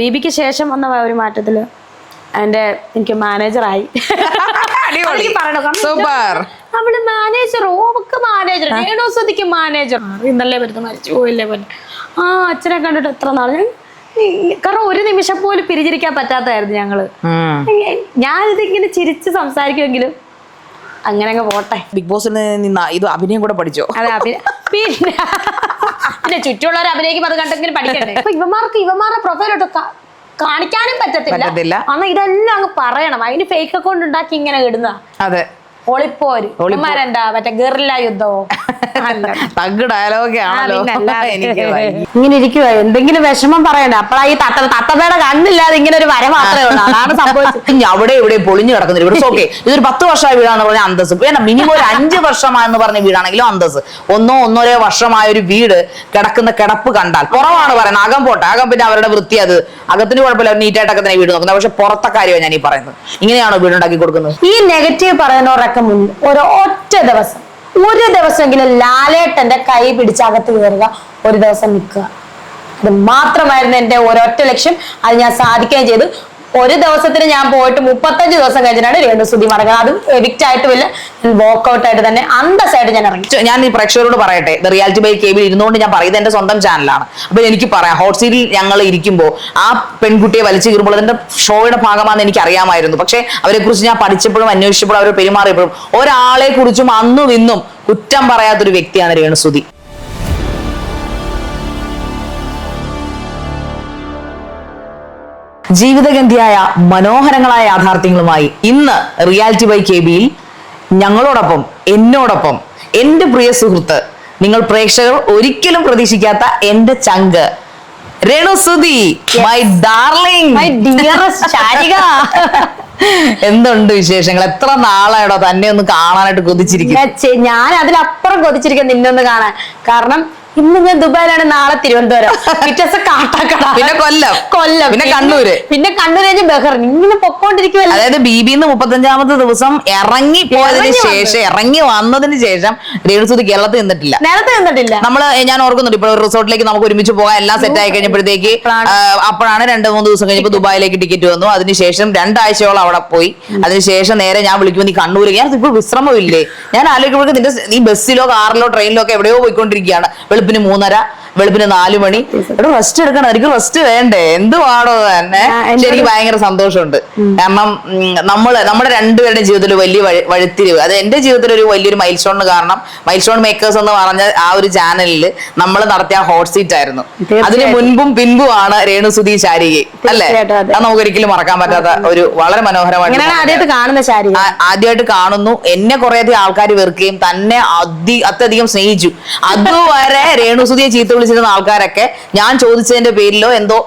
ബിബിക്ക് ശേഷം വന്ന ഒരു മാറ്റത്തില് എനിക്ക് മാനേജറായി. അവള് മാനേജറോ അവക്ക് മാനേജർ രേണുസുതിക്ക് മാനേജർ ഇന്നല്ലേ വരുന്നത് മരിച്ചു പോയില്ലേ പോലെ അച്ഛനെ കണ്ടിട്ട് എത്ര നാള് കാരണം ഒരു നിമിഷം പോലും പിരിചിരിക്കാൻ പറ്റാത്തായിരുന്നു ഞങ്ങള്. ഞാനിതിങ്ങനെ ചിരിച്ച് സംസാരിക്കുമെങ്കിലും അങ്ങനെ അങ്ങ് പോട്ടെ. ബിഗ് ബോസിൽ ഇത് അഭിനയം കൂടെ പഠിച്ചോ? അതെ പിന്നെ ചുറ്റുമുള്ളവർ അഭിനയിക്കും അത് കണ്ടെങ്കിലും പഠിക്കണ്ടേ. അപ്പൊ ഇവന്മാരുടെ പ്രൊഫൈലോട്ട് കാണിക്കാനും പറ്റത്തില്ല. അന്ന് ഇതെല്ലാം അങ്ങ് പറയണം. അതിന് ഫേക്ക് അക്കൗണ്ട് ഉണ്ടാക്കി ഇങ്ങനെ ഇടുന്ന. അതെ ഒളിപ്പോര് ഇവന്മാരെന്താ മറ്റേ ഗറില്ല യുദ്ധമോ ഇങ്ങനെ ഇരിക്കുവോ എന്തെങ്കിലും വിഷമം പറയണ്ടേ. അപ്പഴാ ഈ തത്തമ്മയുടെ കണ്ണില്ലാതെ ഇങ്ങനെ ഒരു വര മാത്രമേ ഉള്ളൂ. അതാണ് സംഭവിച്ചത്. അവിടെ ഇവിടെ പൊളിഞ്ഞു കിടക്കുന്നില്ല. ഇവിടെ ഓക്കെ ഇതൊരു 10 വർഷമായ വീടാന്ന് പറഞ്ഞ അന്തസ് വേണം. മിനിമം ഒരു 5 വർഷമായെന്ന് പറഞ്ഞ വീടാണെങ്കിലും അന്തസ്. ഒന്നര വർഷമായ ഒരു വീട് കിടക്കുന്ന കിടപ്പ് കണ്ടാൽ കുറവാണ് പറയുന്നത്. അകം പോട്ടെ, അകം പിന്നെ അവരുടെ വൃത്തി അത് അകത്തിന് കുഴപ്പമില്ല, നീറ്റായിട്ടൊക്കെ തന്നെ വീട് നോക്കുന്നത്. പക്ഷെ പുറത്തെ കാര്യമാണ് ഞാൻ ഈ പറയുന്നത്. ഇങ്ങനെയാണോ വീടുണ്ടാക്കി കൊടുക്കുന്നത്? ഈ നെഗറ്റീവ് പറയുന്നവരൊക്കെ മുന്നിൽ ഒരു ദിവസമെങ്കിലും ലാലേട്ടന്റെ കൈ പിടിച്ച് അകത്ത് കയറുക, ഒരു ദിവസം നിൽക്കുക. അത് മാത്രമായിരുന്നു എന്റെ ഒരൊറ്റ ലക്ഷ്യം. അത് ഞാൻ സാധിക്കുകയും ചെയ്തു. ഒരു ദിവസത്തിന് ഞാൻ പോയിട്ട് 35 ദിവസം കഴിഞ്ഞിട്ടാണ് രേണുസുതി മടങ്ങുന്നത്. അതും എവിക്റ്റ് ആയിട്ടുമില്ല, വോക്കൗട്ട് ആയിട്ട് തന്നെ അന്തസ്സായിട്ട് ഞാൻ ഇറങ്ങി. ഞാൻ ഈ പ്രേക്ഷകരോട് പറയട്ടെ, റിയാലിറ്റി ബൈ കേബിൾ ഇരുന്നുകൊണ്ട് ഞാൻ പറയുന്നത് എന്റെ സ്വന്തം ചാനലാണ്. അപ്പൊ എനിക്ക് പറയാം, ഹോട്ട് സീറ്റിൽ ഞങ്ങൾ ഇരിക്കുമ്പോൾ ആ പെൺകുട്ടിയെ വലിച്ചു കീറുമ്പോൾ അതിന്റെ ഷോയുടെ ഭാഗമാണെന്ന് എനിക്ക് അറിയാമായിരുന്നു. പക്ഷെ അവരെ കുറിച്ച് ഞാൻ പഠിച്ചപ്പോഴും അന്വേഷിച്ചപ്പോഴും അവർ പെരുമാറിയപ്പോഴും ഒരാളെ കുറിച്ചും അന്നും ഇന്നും കുറ്റം പറയാത്തൊരു വ്യക്തിയാണ് രേണുസുതി. ജീവിതഗന്ധിയായ മനോഹരങ്ങളായ യാഥാർത്ഥ്യങ്ങളുമായി ഇന്ന് റിയാലിറ്റി ബൈ കെബിയിൽ ഞങ്ങളോടൊപ്പം എന്നോടൊപ്പം എന്റെ പ്രിയ സുഹൃത്ത്, നിങ്ങൾ പ്രേക്ഷകർ ഒരിക്കലും പ്രതീക്ഷിക്കാത്ത എന്റെ ചങ്ക് Renusudhi, my darling, my dearest Sarika. എന്തുണ്ട് വിശേഷങ്ങൾ? എത്ര നാളായിടോ തന്നെ ഒന്ന് കാണാനായിട്ട് കൊതിച്ചിരിക്കും. ഞാൻ അതിലപ്പുറം കൊതിച്ചിരിക്കും നിന്നെ ഒന്ന് കാണാൻ. കാരണം ഇന്ന് ഞാൻ ദുബായിലാണ്, നാളെ തിരുവനന്തപുരം, പിറ്റേസം കാട്ടാക്കട, പിന്നെ കൊല്ലം, പിന്നെ കണ്ണൂര് കഴിഞ്ഞ് ബഹ്റിൻ, ഇങ്ങനെ പൊക്കോണ്ടിരിക്കുവല്ലോ. അതായത് ബിബിന്ന് 35ാമത്തെ ദിവസം ഇറങ്ങി വന്നതിന് ശേഷം രേണുസുതി കേരളത്തിൽ നിന്നിട്ടില്ല. നമ്മള് ഞാൻ ഓർക്കുന്നുണ്ട്, ഇപ്പോൾ ഒരു റിസോർട്ടിലേക്ക് നമുക്ക് ഒരുമിച്ച് പോകാൻ എല്ലാം സെറ്റ് ആയി കഴിഞ്ഞപ്പോഴത്തേക്ക് അപ്പോഴാണ് 2-3 ദിവസം കഴിഞ്ഞപ്പോൾ ദുബായിലേക്ക് ടിക്കറ്റ് വന്നു. അതിനുശേഷം 2 ആഴ്ചയോളം അവിടെ പോയി. അതിനുശേഷം നേരെ ഞാൻ വിളിക്കുമ്പോൾ നീ കണ്ണൂര്. ഞാൻ ഇപ്പോൾ വിശ്രമമില്ലേ? ഞാൻ ആലോചിക്കുമ്പോഴേക്ക് നിന്റെ നീ ബസ്സിലോ കാറിലോ ട്രെയിനിലോ ഒക്കെ എവിടെയോ പോയിക്കൊണ്ടിരിക്കുകയാണ്. വെളുപ്പിന് 3:30, വെളുപ്പിന് 4 മണി. ഇവിടെ റെസ്റ്റ് എടുക്കണം, എനിക്ക് റെസ്റ്റ് വേണ്ടേ? എന്തുവാണോ തന്നെ. എനിക്ക് ഭയങ്കര സന്തോഷമുണ്ട്. കാരണം നമ്മുടെ രണ്ടുപേരുടെ ജീവിതത്തിൽ വലിയ വഴിത്തിരിവ്, അത് എന്റെ ജീവിതത്തിൽ ഒരു വലിയൊരു മൈൽ സ്റ്റോൺ. കാരണം മൈൽ സ്റ്റോൺ മേക്കേഴ്സ് എന്ന് പറഞ്ഞ ആ ഒരു ചാനലിൽ നമ്മൾ നടത്തിയ ഹോട്ട് സീറ്റ് ആയിരുന്നു. അതിന് മുൻപും പിൻപുമാണ് രേണുസുതി ശാരിക, അല്ലേ? അത് നമുക്ക് ഒരിക്കലും മറക്കാൻ പറ്റാത്ത ഒരു വളരെ മനോഹരമായിട്ട് ആദ്യമായിട്ട് കാണുന്നു. എന്നെ കുറേയധികം ആൾക്കാർ വെറുക്കുകയും തന്നെ അത്യധികം സ്നേഹിച്ചു. അതുവരെ രേണുസുതിയെ ചീത്ത വിളിച്ചിരുന്ന ആൾക്കാരൊക്കെ ഞാൻ ചോദിച്ചതിന്റെ പേരിലോ എന്തോ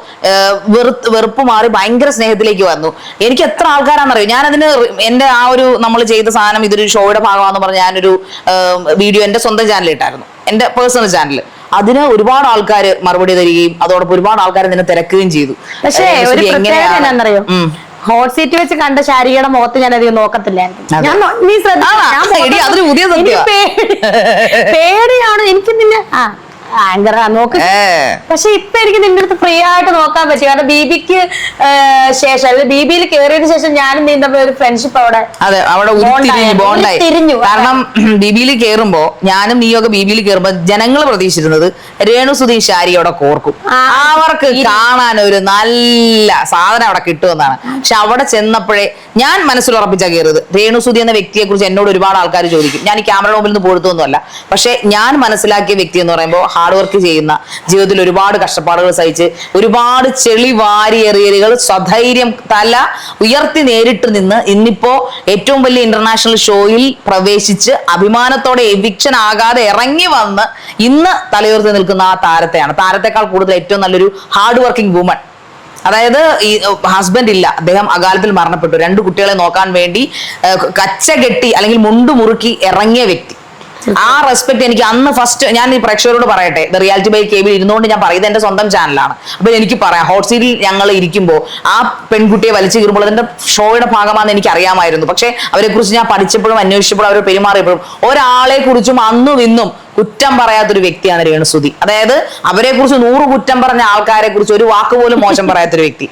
വെറുപ്പ് മാറി ഭയങ്കര സ്നേഹത്തിലേക്ക് വന്നു. എനിക്ക് എത്ര ആൾക്കാരാണെന്നറിയോ? ഞാനതിന് എന്റെ ആ ഒരു നമ്മൾ ചെയ്ത സാധനം ഇതൊരു ഷോയുടെ ഭാഗമാണെന്ന് പറഞ്ഞ് ഞാനൊരു വീഡിയോ എന്റെ സ്വന്തം ചാനലിൽ ഇട്ടായിരുന്നു, എന്റെ പേഴ്സണൽ ചാനൽ. അതിന് ഒരുപാട് ആൾക്കാർ മറുപടി തരികയും അതോടൊപ്പം ഒരുപാട് ആൾക്കാർ ഇതിനെ തിരക്കുകയും ചെയ്തു. പക്ഷേ എങ്ങനെയാണെന്നറിയോ, ഹോട്ട് സീറ്റ് വെച്ച് കണ്ട ശാരികയുടെ മുഖത്ത് ഞാൻ അധികം നോക്കത്തില്ലായിരുന്നു. പേടിയാണ് എനിക്ക് നിന്നെ ആങ്കറാ നോക്ക്. പക്ഷെ ഇപ്പൊ എനിക്ക് നിന്റെ അടുത്ത് ഫ്രീ ആയിട്ട് നോക്കാൻ പറ്റും. കാരണം ബിബിക്ക് ശേഷം, അല്ലെ ബിബിയിൽ കയറിയതിനു ശേഷം ഞാനും നീ തമ്മിൽ ഒരു ഫ്രണ്ട്ഷിപ്പ് അവിടെ തിരിഞ്ഞു. കാരണം ബിബിയിൽ കയറുമ്പോ ഞാനും നീയൊക്കെ ബിബിയിൽ കയറുമ്പോ ജനങ്ങൾ പ്രതീക്ഷിച്ചിരുന്നത് രേണുസുതി ശാരിയോടെ കോർക്കും, അവർക്ക് കാണാൻ ഒരു നല്ല സാധനം അവിടെ കിട്ടുമെന്നാണ്. പക്ഷെ അവിടെ ചെന്നപ്പോഴേ ഞാൻ മനസ്സിൽ ഉറപ്പിച്ചാ കയറിയത്. രേണുസുതി എന്ന വ്യക്തിയെ കുറിച്ച് എന്നോട് ഒരുപാട് ആൾക്കാർ ചോദിക്കും. ഞാൻ ഈ ക്യാമറ മുമ്പിൽ നിന്ന് പോഴത്തൊന്നുമല്ല. പക്ഷെ ഞാൻ മനസ്സിലാക്കിയ വ്യക്തി എന്ന് പറയുമ്പോൾ ഹാർഡ് വർക്ക് ചെയ്യുന്ന, ജീവിതത്തിൽ ഒരുപാട് കഷ്ടപ്പാടുകൾ സഹിച്ച് ഒരുപാട് ചെളി വാരിയെറിയലുകൾ സധൈര്യം തല ഉയർത്തി നേരിട്ട് നിന്ന് ഇന്നിപ്പോ ഏറ്റവും വലിയ ഇന്റർനാഷണൽ ഷോയിൽ പ്രവേശിച്ച് അഭിമാനത്തോടെ എവിക്ഷൻ ആകാതെ ഇറങ്ങി വന്ന് ഇന്ന് തലയുയർത്തി നിൽക്കുന്ന ആ താരത്തെക്കാൾ കൂടുതൽ ഏറ്റവും നല്ലൊരു ഹാർഡ് വർക്കിംഗ് വുമൺ. അതായത് ഈ ഹസ്ബൻഡ് ഇല്ല, അദ്ദേഹം അകാലത്തിൽ മരണപ്പെട്ടു. 2 കുട്ടികളെ നോക്കാൻ വേണ്ടി കച്ച കെട്ടി അല്ലെങ്കിൽ മുണ്ടു മുറുക്കി ഇറങ്ങിയ വ്യക്തി. ആ റെസ്പെക്ട് എനിക്ക് അന്ന് ഫസ്റ്റ് ഞാൻ ഈ പ്രേക്ഷകരോട് പറയട്ടെ, റിയാലിറ്റി ബൈ കേബിൾ ഇരുന്നുകൊണ്ട് ഞാൻ പറയുന്നത് എന്റെ സ്വന്തം ചാനലാണ്. അപ്പൊ എനിക്ക് പറയാം, ഹോട്ട് സീറ്റിൽ ഞങ്ങൾ ഇരിക്കുമ്പോൾ ആ പെൺകുട്ടിയെ വലിച്ചു കീറുമ്പോൾ അതിന്റെ ഷോയുടെ ഭാഗമാണെന്ന് എനിക്ക് അറിയാമായിരുന്നു. പക്ഷെ അവരെ കുറിച്ച് ഞാൻ പഠിച്ചപ്പോഴും അന്വേഷിച്ചപ്പോഴും അവർ പെരുമാറിയപ്പോഴും ഒരാളെ കുറിച്ചും അന്നും ഇന്നും കുറ്റം പറയാത്തൊരു വ്യക്തിയാണ് രേണുസുതി. അതായത് അവരെ കുറിച്ച് 100 കുറ്റം പറഞ്ഞ ആൾക്കാരെ കുറിച്ച് ഒരു വാക്ക് പോലും മോശം പറയാത്തൊരു വ്യക്തി.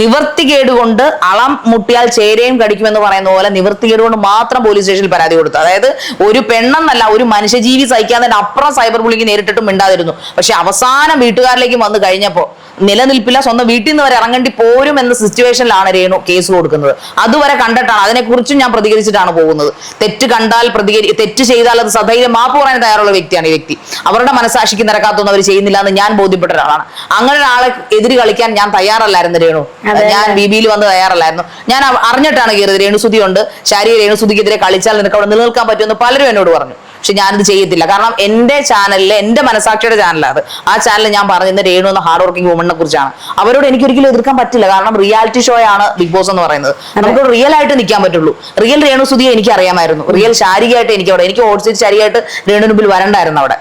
നിവർത്തികേട് കൊണ്ട് അളം മുട്ടിയാൽ ചേരയും കടിക്കുമെന്ന് പറയുന്ന പോലെ നിവർത്തികേട് കൊണ്ട് മാത്രം പോലീസ് സ്റ്റേഷനിൽ പരാതി കൊടുത്തു. അതായത് ഒരു പെണ്ണെന്നല്ല, ഒരു മനുഷ്യജീവി സഹിക്കാതിന്റെ അപ്പുറം സൈബർ ബുള്ളിങ് നേരിട്ടിട്ടും മിണ്ടാതിരുന്നു. പക്ഷെ അവസാനം വീട്ടുകാരിലേക്ക് വന്നു കഴിഞ്ഞപ്പോ നിലനിൽപ്പില്ല, സ്വന്തം വീട്ടിൽ നിന്ന് വരെ ഇറങ്ങേണ്ടി പോരും എന്ന സിറ്റുവേഷനിലാണ് രേണു കേസ് കൊടുക്കുന്നത്. അതുവരെ കണ്ടിട്ടാണ്, അതിനെക്കുറിച്ചും ഞാൻ പ്രതികരിച്ചിട്ടാണ് പോകുന്നത്. തെറ്റ് കണ്ടാൽ തെറ്റ് ചെയ്താൽ അത് സധൈര്യം മാപ്പ് പറയാൻ തയ്യാറുള്ള വ്യക്തിയാണ് ഈ വ്യക്തി. അവരുടെ മനസാക്ഷിക്ക് നിരക്കാത്തൊന്നും അവർ ചെയ്യുന്നില്ല എന്ന് ഞാൻ ബോധ്യപ്പെട്ട ഒരാളാണ്. അങ്ങനെ ഒരാളെ എതിര് കളിക്കാൻ ഞാൻ തയ്യാറല്ലായിരുന്നു രേണു. ഞാൻ ബിബിയിൽ വന്ന് തയ്യാറല്ലായിരുന്നു. ഞാൻ അറിഞ്ഞിട്ടാണ് കയറിയത്. രേണുസുതി ഉണ്ട്, ശാരീരിക രേണുസുതിക്കെതിരെ കളിച്ചാൽ നിനക്ക് അവിടെ നിലനിൽക്കാൻ പറ്റുമെന്ന് പലരും എന്നോട് പറഞ്ഞു. പക്ഷെ ഞാനിത് ചെയ്യത്തില്ല. കാരണം എന്റെ ചാനലിൽ, എന്റെ മനസാക്ഷിയുടെ ചാനലാണ്, ആ ചാനലിൽ ഞാൻ പറഞ്ഞിരുന്ന രേണു എന്ന ഹാർഡ് വർക്കിംഗ് വുമണിനെ കുറിച്ചാണ്. അവരോട് എനിക്ക് ഒരിക്കലും എതിർക്കാൻ പറ്റില്ല. കാരണം റിയാലിറ്റി ഷോ ആണ് ബിഗ് ബോസ് എന്ന് പറയുന്നത്. നമുക്ക് റിയൽ ആയിട്ട് നിൽക്കാൻ പറ്റുള്ളൂ. റിയൽ രേണുസുതിയെ എനിക്ക് അറിയാമായിരുന്നു. റിയൽ ശാരീരികമായിട്ട് എനിക്ക് ഓടിച്ചിട്ട് ശാരീരികമായിട്ട് രേണുവിന് മുമ്പിൽ വരണ്ടായിരുന്നു അവിടെ.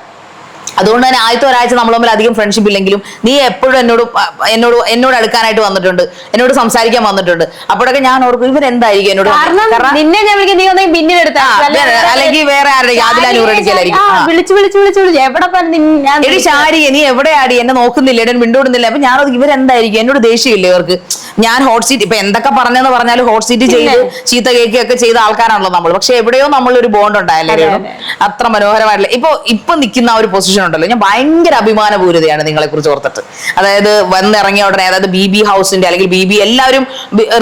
അതുകൊണ്ട് തന്നെ ആദ്യത്തെ ഒരാഴ്ച നമ്മൾ തമ്മിൽ അധികം ഫ്രണ്ട്ഷിപ്പ് ഇല്ലെങ്കിലും നീ എപ്പോഴും എന്നോട് അടുക്കാനായിട്ട് വന്നിട്ടുണ്ട്, എന്നോട് സംസാരിക്കാൻ വന്നിട്ടുണ്ട്. അപ്പോഴൊക്കെ ഞാൻ ഓർക്കും ഇവരെന്തായിരിക്കും എന്നോട്, അല്ലെങ്കിൽ വേറെ എടി ശാരി നീ എവിടെയാടി, എന്നെ നോക്കുന്നില്ല, എന്നെ മിണ്ടോടുന്നില്ല. അപ്പൊ ഞാനത് ഇവരെന്തായിരിക്കും, എന്നോട് ദേഷ്യമില്ല ഇവർക്ക്. ഞാൻ ഹോട്ട് സീറ്റ് ഇപ്പൊ എന്തൊക്കെ പറഞ്ഞെന്ന് പറഞ്ഞാലും ഹോട്ട് സീറ്റ് ചെയ്ത് ചീത്ത കേൾക്കുകയൊക്കെ ചെയ്ത ആൾക്കാരാണല്ലോ നമ്മൾ. പക്ഷെ എവിടെയോ നമ്മളൊരു ബോണ്ട് ഉണ്ടായല്ലേ, അത്ര മനോഹരമായിട്ടില്ല. ഇപ്പൊ നിൽക്കുന്ന ആ ഒരു പൊസിഷൻ ഉണ്ടല്ലോ, ഞാൻ ഭയങ്കര അഭിമാനപൂരിതയാണ് നിങ്ങളെ കുറിച്ച് ഓർത്തിട്ട്. അതായത് വന്നിറങ്ങിയ ഉടനെ, അതായത് ബിബി ഹൗസിന്റെ അല്ലെങ്കിൽ ബിബി എല്ലാവരും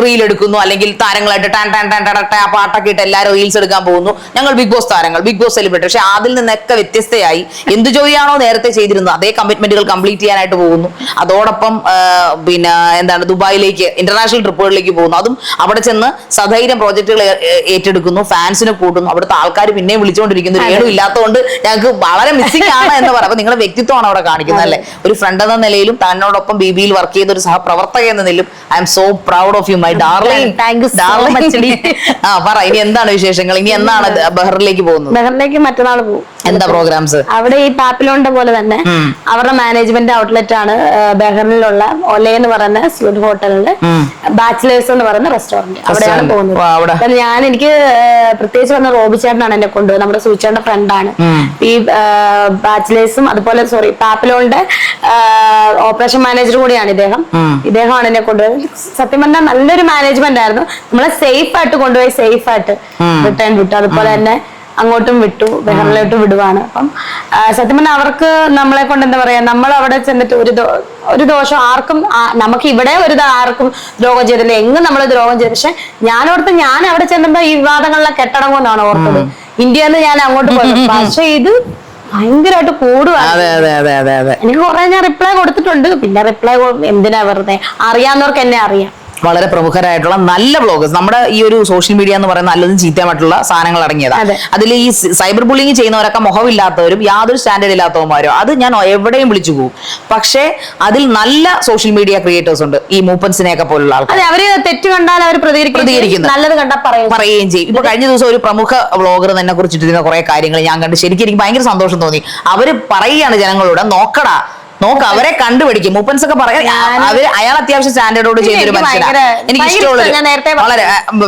റീൽ എടുക്കുന്നു, അല്ലെങ്കിൽ താരങ്ങളായിട്ട് ടാൻ ടാൻ ടാൻ ടാൻ ടാ പാട്ടൊക്കെ ഇട്ട് എല്ലാവരും റീൽസ് എടുക്കാൻ പോകുന്നു. ഞങ്ങൾ ബിഗ് ബോസ് താരങ്ങൾ, ബിഗ് ബോസ് സെലിബ്രിറ്റി. പക്ഷെ അതിൽ നിന്നൊക്കെ വ്യത്യസ്തയായി എന്ത് ജോലിയാണോ നേരത്തെ ചെയ്തിരുന്നത് അതേ കമ്മിറ്റ്മെന്റുകൾ കംപ്ലീറ്റ് ചെയ്യാനായിട്ട് പോകുന്നു. അതോടൊപ്പം പിന്നെ എന്താണ്, ദുബായിലേക്ക് ഇന്റർനാഷണൽ ട്രിപ്പുകളിലേക്ക് പോകുന്നു. അതും അവിടെ ചെന്ന് സധൈര്യം പ്രോജക്റ്റുകൾ ഏറ്റെടുക്കുന്നു, ഫാൻസിനെ കൂട്ടുന്നു. അവിടുത്തെ ആൾക്കാർ പിന്നെയും വിളിച്ചുകൊണ്ടിരിക്കുന്നു. രേണു ഇല്ലാത്തതുകൊണ്ട് ഞങ്ങൾക്ക് വളരെ മിസ്സിംഗ് ആണ് എന്ന് പറയാം. അപ്പൊ നിങ്ങളുടെ വ്യക്തിത്വമാണ് അവിടെ കാണിക്കുന്നത് അല്ലേ. ഒരു ഫ്രണ്ട് എന്ന നിലയിലും തന്നോടൊപ്പം ബിബിയിൽ വർക്ക് ചെയ്ത ഒരു സഹപ്രവർത്തക എന്ന നിലയിലും I M so proud of you my darling. പറ, ഇനി എന്താണ് വിശേഷങ്ങൾ? ഇനി എന്നാണ് ബഹറിലേക്ക് പോകുന്നത്? ബഹറിലേക്ക് മറ്റന്നാൾ പോകും. എന്താ പ്രോഗ്രാംസ്? അവിടെ ഈ പാപ്പിലോണിന്റെ പോലെ തന്നെ അവരുടെ മാനേജ്മെന്റ് ഔട്ട്ലെറ്റ് ആണ് ബഹറിലുള്ള ഒലെ എന്ന് പറയുന്ന സ്വീറ്റ് ഹോട്ടലില് ബാച്ചിലേഴ്സ് എന്ന് പറയുന്ന റെസ്റ്റോറന്റ്, അവിടെയാണ് പോകുന്നത്. എനിക്ക് പ്രത്യേകിച്ച് പറഞ്ഞ റോബി ചേട്ടനാണ് എന്നെ കൊണ്ടുപോകുന്നത്. നമ്മുടെ സൂചിച്ചേട്ടന്റെ ഫ്രണ്ടാണ്. ഈ ബാച്ചിലേഴ്സും അതുപോലെ പാപ്പിലോണിന്റെ ഓപ്പറേഷൻ മാനേജർ കൂടിയാണ് ഇദ്ദേഹമാണ് എന്നെ കൊണ്ടുപോയത്. സത്യം പറഞ്ഞാൽ നല്ലൊരു മാനേജ്മെന്റ് ആയിരുന്നു. നമ്മളെ സേഫ് ആയിട്ട് കൊണ്ടുപോയി സേഫ് ആയിട്ട് റിട്ടേൺ വിട്ടു. അതുപോലെ തന്നെ അങ്ങോട്ടും വിട്ടു, ബഹറിലോട്ട് വിടുവാണ്. അപ്പം സത്യം പറഞ്ഞാൽ അവർക്ക് നമ്മളെ കൊണ്ട് എന്താ പറയാ, നമ്മൾ അവിടെ ചെന്നിട്ട് ഒരു ദോഷം ആർക്കും, നമുക്ക് ഇവിടെ ആർക്കും ദ്രോഹം ചെയ്തില്ല, എങ്ങും നമ്മൾ ദ്രോഹം ചെയ്തു. പക്ഷെ ഞാൻ അവിടെ ചെന്നപ്പോ ഈ വിവാദങ്ങളിലെ കെട്ടടങ്ങുമെന്നാണ് ഓർത്തത്. ഇന്ത്യന്ന് ഞാൻ അങ്ങോട്ട് പോയത്. പക്ഷെ ഇത് ഭയങ്കരമായിട്ട് കൂടുവാണ്. എനിക്ക് കുറെ ഞാൻ റിപ്ലൈ കൊടുത്തിട്ടുണ്ട്. പിന്നെ റിപ്ലൈ എന്തിനാ വെറുതെ, അറിയാവുന്നവർക്ക് എന്നെ അറിയാം. വളരെ പ്രമുഖരായിട്ടുള്ള നല്ല ബ്ലോഗേഴ്സ്, നമ്മുടെ ഈ ഒരു സോഷ്യൽ മീഡിയ എന്ന് പറയുന്ന നല്ലതും ചീത്തമായിട്ടുള്ള സാധനങ്ങൾ അടങ്ങിയതാണ്. അതിൽ ഈ സൈബർ ബുള്ളിങ് ചെയ്യുന്നവരൊക്കെ മുഖമില്ലാത്തവരും യാതൊരു സ്റ്റാൻഡേർഡ് ഇല്ലാത്തവന്മാരും, അത് ഞാൻ എവിടെയും വിളിച്ചു പോകും. പക്ഷേ അതിൽ നല്ല സോഷ്യൽ മീഡിയ ക്രിയേറ്റേഴ്സ് ഉണ്ട്, ഈ മൂപ്പൻസിനെയൊക്കെ പോലുള്ള ആൾക്കാർ. അവര് തെറ്റ് കണ്ടാൽ അവർ പ്രതികരിക്കുന്നു, നല്ലത് കണ്ടാൽ പറയുകയും ചെയ്യും. ഇപ്പൊ കഴിഞ്ഞ ദിവസം ഒരു പ്രമുഖ വ്ളോഗർ തന്നെ കുറിച്ചിട്ടിരുന്ന കുറെ കാര്യങ്ങൾ ഞാൻ കണ്ട് ശരിക്കും എനിക്ക് ഭയങ്കര സന്തോഷം തോന്നി. അവര് പറയുകയാണ് ജനങ്ങളോട്, നോക്ക് അവരെ കണ്ടുപിടിക്കും. മൂപ്പൻസ് ഒക്കെ പറയാൻ അയാൾ അത്യാവശ്യം സ്റ്റാൻഡേർഡോട് ചെയ്തൊരു മനുഷ്യനാണ്. എനിക്ക് ഇഷ്ടമുള്ള വളരെ